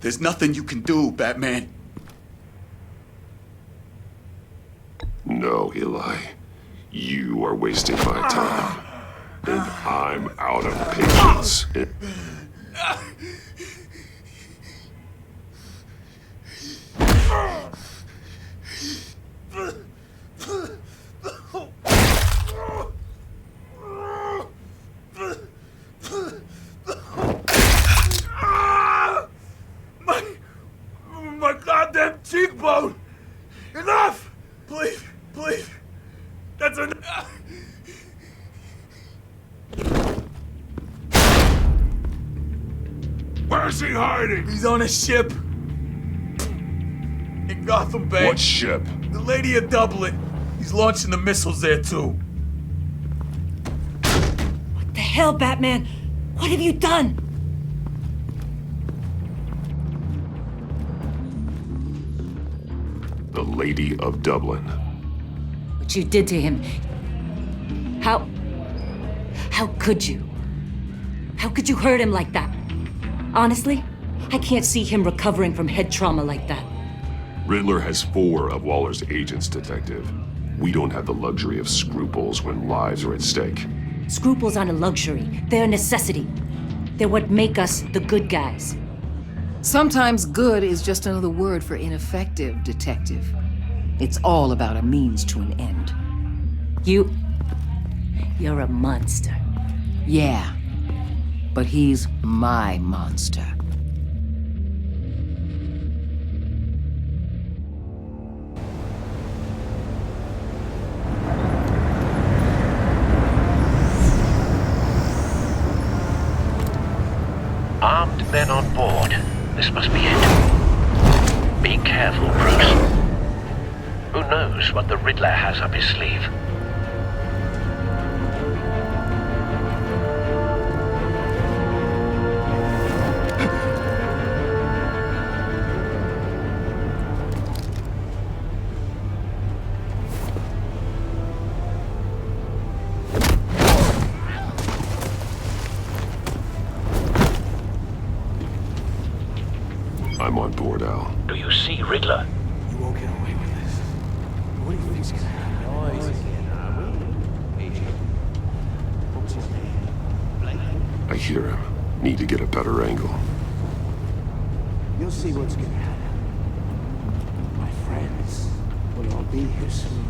There's nothing you can do, Batman. No, Eli. You are wasting my time. And I'm out of patience. My goddamn cheekbone! Enough! Please, please. That's enough. Where's he hiding? He's on a ship. In Gotham Bay. What ship? The Lady of Dublin. He's launching the missiles there, too. What the hell, Batman? What have you done? The Lady of Dublin. What you did to him. How could you? How could you hurt him like that? Honestly, I can't see him recovering from head trauma like that. Riddler has 4 of Waller's agents, Detective. We don't have the luxury of scruples when lives are at stake. Scruples aren't a luxury. They're a necessity. They're what make us the good guys. Sometimes good is just another word for ineffective, Detective. It's all about a means to an end. You're a monster. Yeah, but he's my monster. Armed men on board. This must be it. Be careful, Bruce. Who knows what the Riddler has up his sleeve? I'm on board, Al. Do you see Riddler? You won't get away with this. What do you think's gonna happen? Noise again, are we? Agent. What's his name? Blake? I hear him. Need to get a better angle. You'll see what's gonna happen. My friends will all be here soon.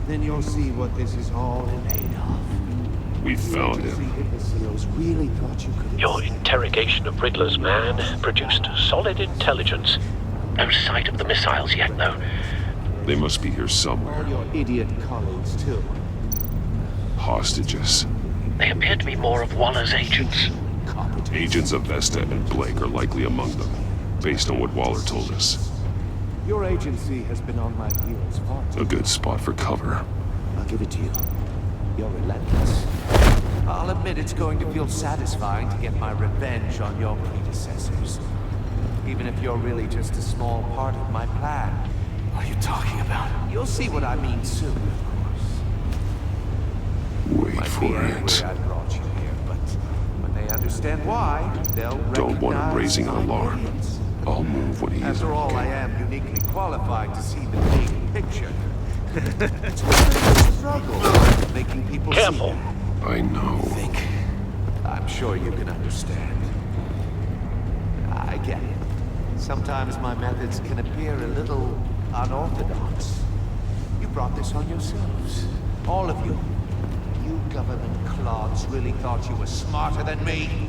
Then you'll see what this is all made of. We found him. Really thought you could. Your interrogation of Riddler's man produced solid intelligence. No sight of the missiles yet, though. They must be here somewhere. All your idiot colleagues, too. Hostages. They appear to be more of Waller's agents. Agents of Vesta and Blake are likely among them, based on what Waller told us. Your agency has been on my heels far too. A good spot for cover. I'll give it to you. You're relentless. I'll admit it's going to feel satisfying to get my revenge on your predecessors. Even if you're really just a small part of my plan. What are you talking about? You'll see what I mean soon, of course. Wait for it. I brought you here, but when they understand why, they'll Don't want him raising an alarm. ideas. I'll move when he is After all, I okay. am uniquely qualified to see the big picture. It's a struggle making people Careful. see that. I know. I'm sure you can understand. I get it. Sometimes my methods can appear a little unorthodox. You brought this on yourselves. All of you. You government clods really thought you were smarter than me.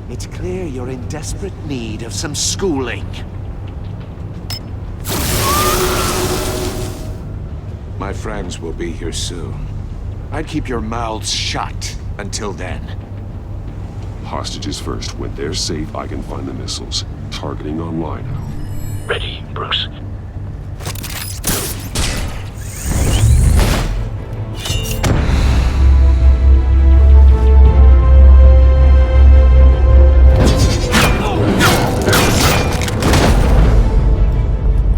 It's clear you're in desperate need of some schooling. My friends will be here soon. I'd keep your mouths shut until then. Hostages first. When they're safe, I can find the missiles. Targeting online now. Ready, Bruce.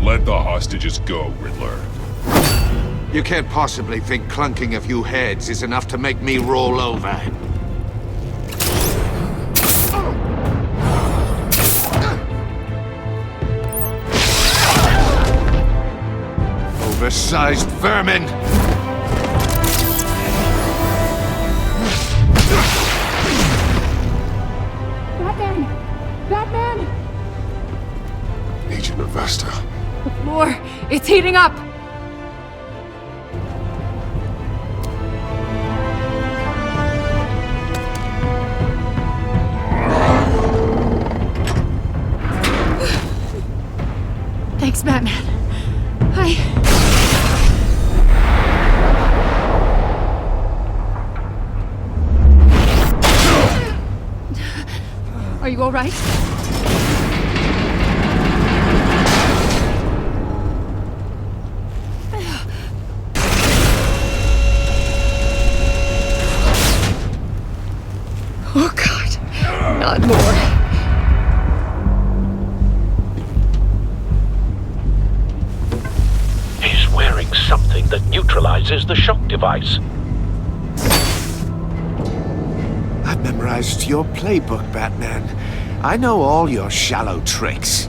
Let the hostages go, Riddler. You can't possibly think clunking a few heads is enough to make me roll over. Oversized vermin! Batman! Batman! Agent Avesta. The floor, it's heating up! Thanks, Batman. Are you all right? Oh, God. Not more. He's wearing something that neutralizes the shock device. I've memorized your playbook, Batman. I know all your shallow tricks.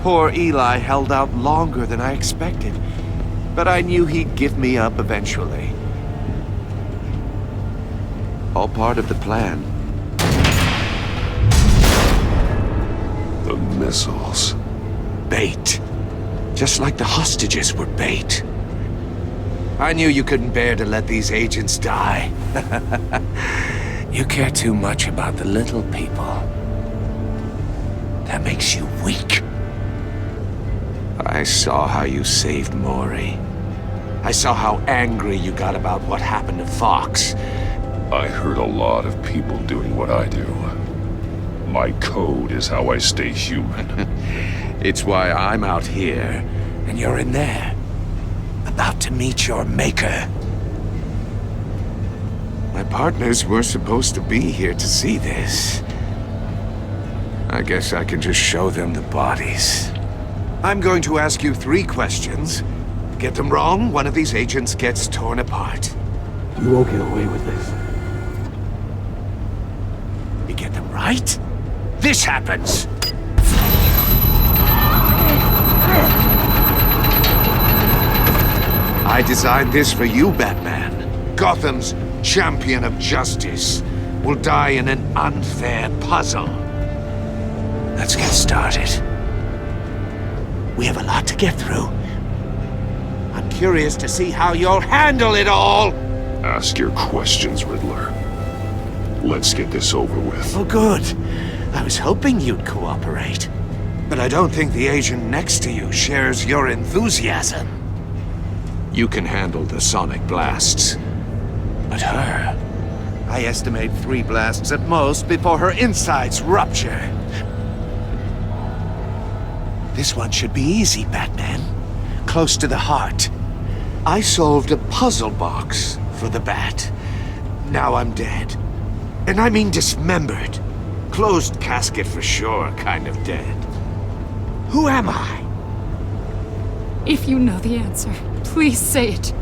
Poor Eli held out longer than I expected, but I knew he'd give me up eventually. All part of the plan. The missiles. Bait. Just like the hostages were bait. I knew you couldn't bear to let these agents die. You care too much about the little people. That makes you weak. I saw how you saved Maury. I saw how angry you got about what happened to Fox. I heard a lot of people doing what I do. My code is how I stay human. It's why I'm out here, and you're in there. About to meet your maker. My partners were supposed to be here to see this. I guess I can just show them the bodies. I'm going to ask you 3 questions. Get them wrong, one of these agents gets torn apart. You won't get away with this. You get them right, this happens. I designed this for you, Batman. Gotham's champion of justice will die in an unfair puzzle. Let's get started. We have a lot to get through. I'm curious to see how you'll handle it all. Ask your questions, Riddler. Let's get this over with. Oh, good. I was hoping you'd cooperate. But I don't think the agent next to you shares your enthusiasm. You can handle the sonic blasts. But her... I estimate 3 blasts at most before her insides rupture. This one should be easy, Batman. Close to the heart. I solved a puzzle box for the Bat. Now I'm dead. And I mean dismembered. Closed casket for sure, kind of dead. Who am I? If you know the answer, please say it.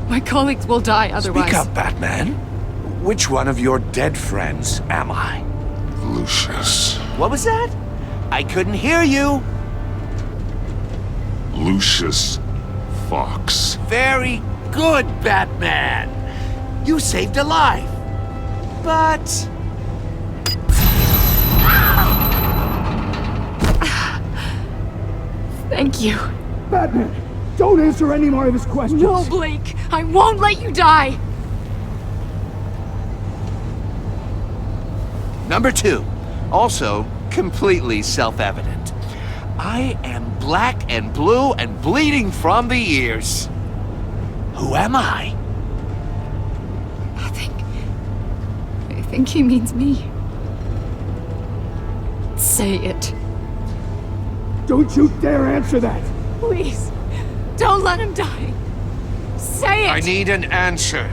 My colleagues will die otherwise. Speak up, Batman. Which one of your dead friends am I? Lucius. What was that? I couldn't hear you. Lucius Fox. Very good, Batman. You saved a life. But... Thank you. Batman! Don't answer any more of his questions. No, Blake. I won't let you die. Number 2, also completely self-evident. I am black and blue and bleeding from the ears. Who am I? I think he means me. Say it. Don't you dare answer that! Please, don't let him die. Say it! I need an answer.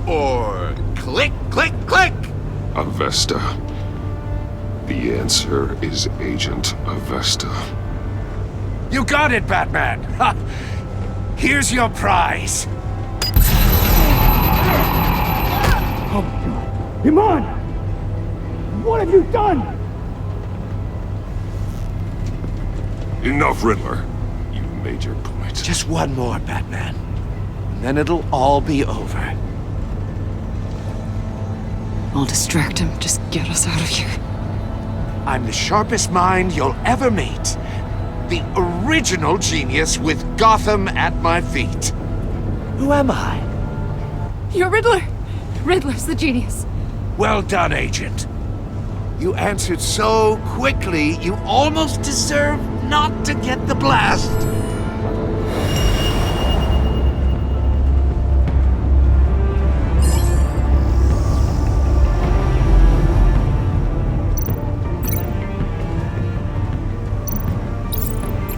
Or click, click, click! Avesta. The answer is Agent Avesta. You got it, Batman! Ha! Here's your prize. Iman! What have you done? Enough, Riddler. You made your point. Just one more, Batman. And then it'll all be over. I'll distract him. Just get us out of here. I'm the sharpest mind you'll ever meet. The original genius with Gotham at my feet. Who am I? You're Riddler. Riddler's the genius. Well done, Agent. You answered so quickly, you almost deserve not to get the blast.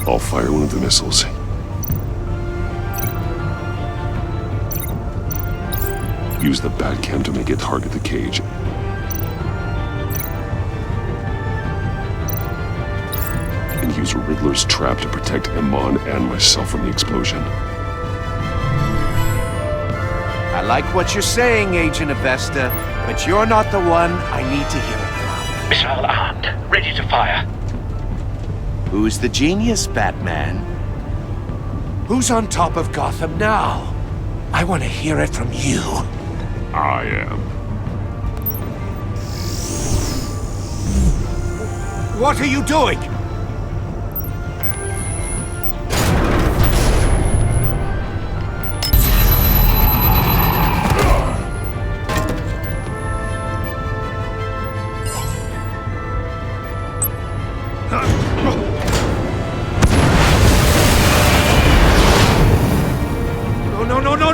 I'll fire one of the missiles. Use the Batcam to make it target the cage. And use Riddler's trap to protect Iman and myself from the explosion. I like what you're saying, Agent Avesta, but you're not the one I need to hear it from. Missile armed, ready to fire. Who's the genius, Batman? Who's on top of Gotham now? I want to hear it from you. I am. What are you doing?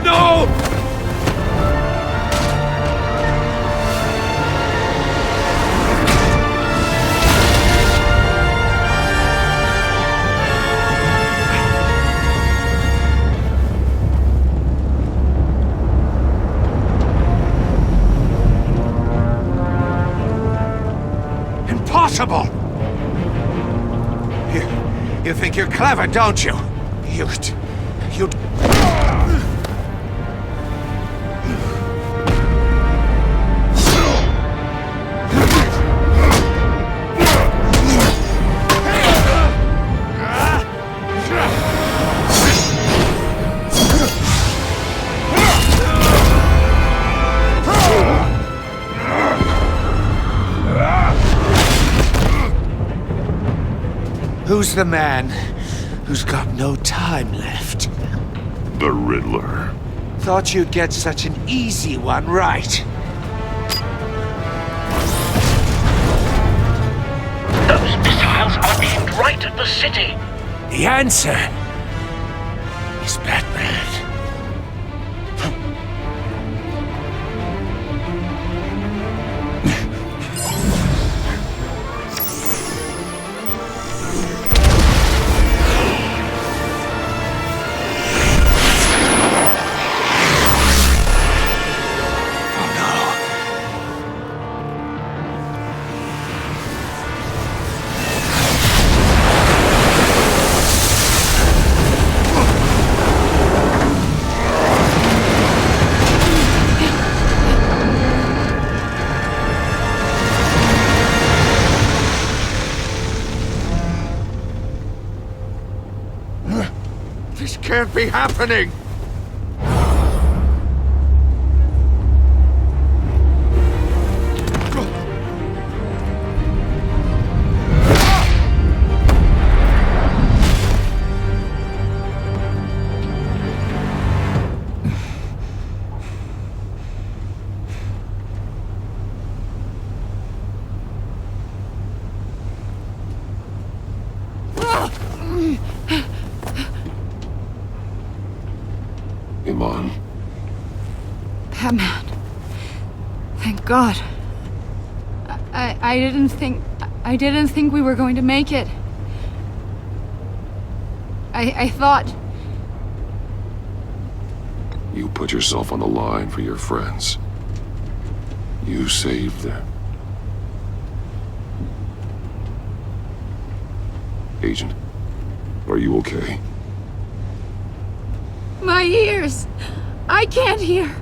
No! Impossible! You think you're clever, don't you? You... Who's the man who's got no time left? The Riddler. Thought you'd get such an easy one right. Those missiles are aimed right at the city. The answer is Batman. This can't be happening! Batman. Thank God. I didn't think we were going to make it. I thought... You put yourself on the line for your friends. You saved them. Agent, are you okay? My ears! I can't hear!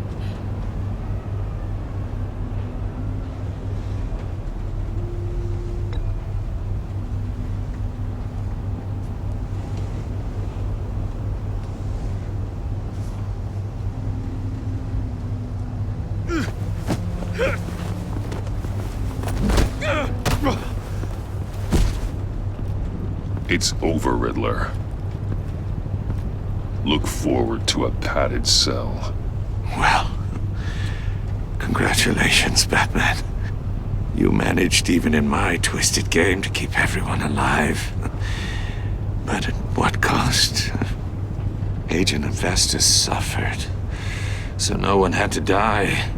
It's over, Riddler. Look forward to a padded cell. Well, congratulations, Batman. You managed, even in my twisted game, to keep everyone alive. But at what cost? Agent Investus suffered, so no one had to die.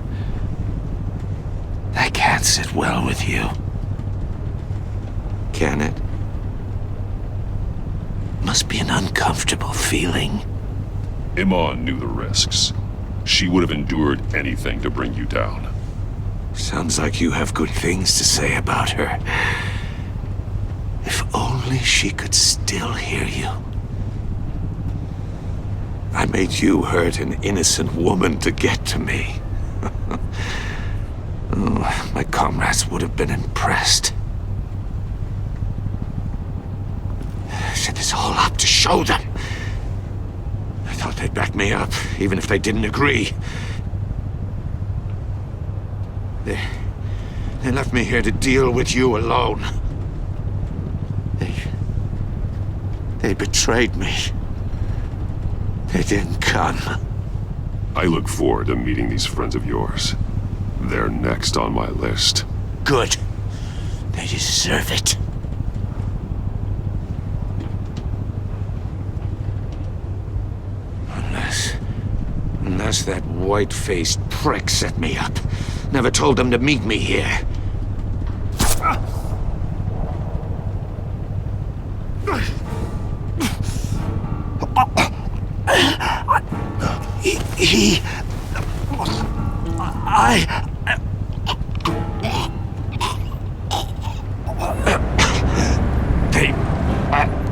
That can't sit well with you. Can it? Must be an uncomfortable feeling. Iman knew the risks. She would have endured anything to bring you down. Sounds like you have good things to say about her. If only she could still hear you. I made you hurt an innocent woman to get to me. Oh, my comrades would have been impressed. I set this all up to show them. I thought they'd back me up, even if they didn't agree. They left me here to deal with you alone. They betrayed me. They didn't come. I look forward to meeting these friends of yours. They're next on my list. Good. They deserve it. Unless that white-faced prick set me up. Never told them to meet me here.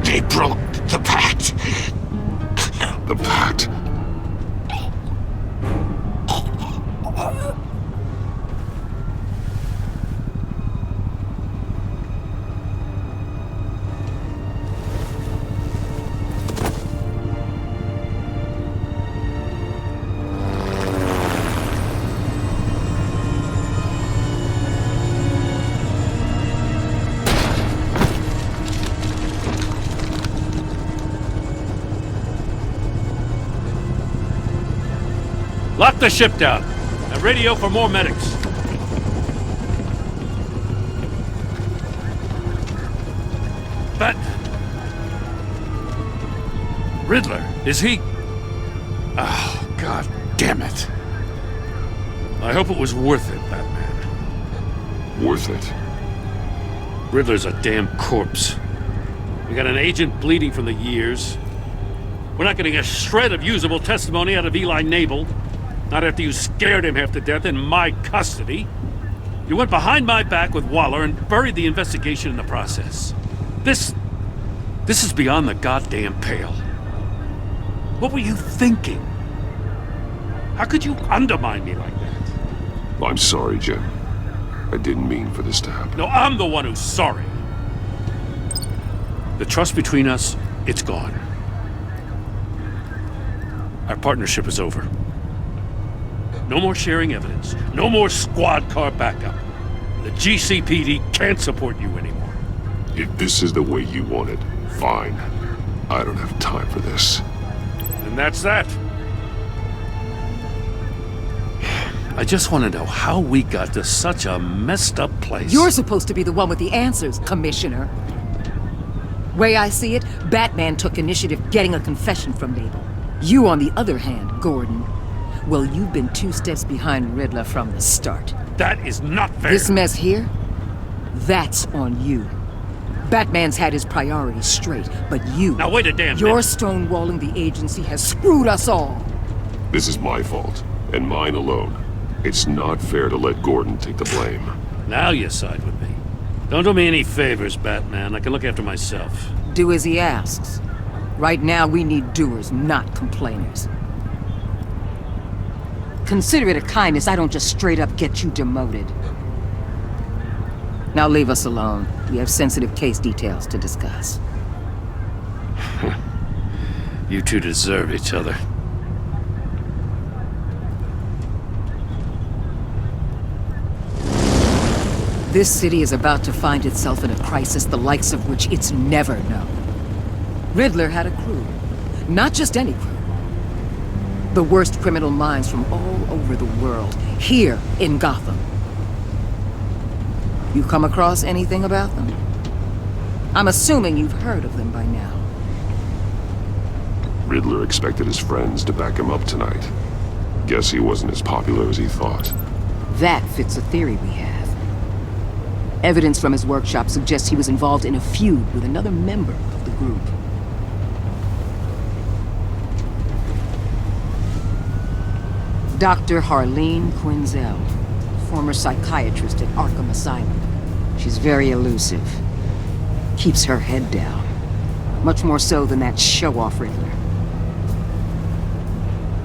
They broke the pact. The pact? Lock the ship down. And radio for more medics. But... Riddler, is he... Oh, God damn it. I hope it was worth it, Batman. Worth it? Riddler's a damn corpse. We got an agent bleeding from the years. We're not getting a shred of usable testimony out of Eli Nabel. Not after you scared him half to death in my custody. You went behind my back with Waller and buried the investigation in the process. This is beyond the goddamn pale. What were you thinking? How could you undermine me like that? I'm sorry, Jim. I didn't mean for this to happen. No, I'm the one who's sorry. The trust between us, it's gone. Our partnership is over. No more sharing evidence. No more squad car backup. The GCPD can't support you anymore. If this is the way you want it, fine. I don't have time for this. And that's that. I just want to know how we got to such a messed up place. You're supposed to be the one with the answers, Commissioner. Way I see it, Batman took initiative getting a confession from Nabel. You, on the other hand, Gordon, Well, you've been 2 steps behind Riddler from the start. That is not fair. This mess here, that's on you. Batman's had his priorities straight, but you... Now wait a damn minute. Your stonewalling the agency has screwed us all. This is my fault, and mine alone. It's not fair to let Gordon take the blame. Now you side with me. Don't do me any favors, Batman. I can look after myself. Do as he asks. Right now, we need doers, not complainers. Consider it a kindness I don't just straight up get you demoted. Now leave us alone. We have sensitive case details to discuss. You two deserve each other. This city is about to find itself in a crisis the likes of which it's never known. Riddler had a crew. Not just any crew. The worst criminal minds from all over the world, here in Gotham. You come across anything about them? I'm assuming you've heard of them by now. Riddler expected his friends to back him up tonight. Guess he wasn't as popular as he thought. That fits a theory we have. Evidence from his workshop suggests he was involved in a feud with another member of the group. Dr. Harleen Quinzel, former psychiatrist at Arkham Asylum. She's very elusive. Keeps her head down. Much more so than that show-off Riddler.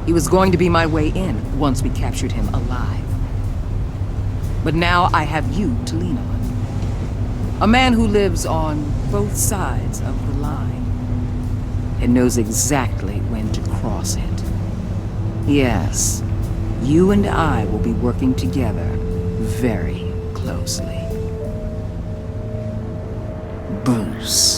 He was going to be my way in once we captured him alive. But now I have you to lean on. A man who lives on both sides of the line and knows exactly when to cross it. Yes, you and I will be working together very closely. Bruce.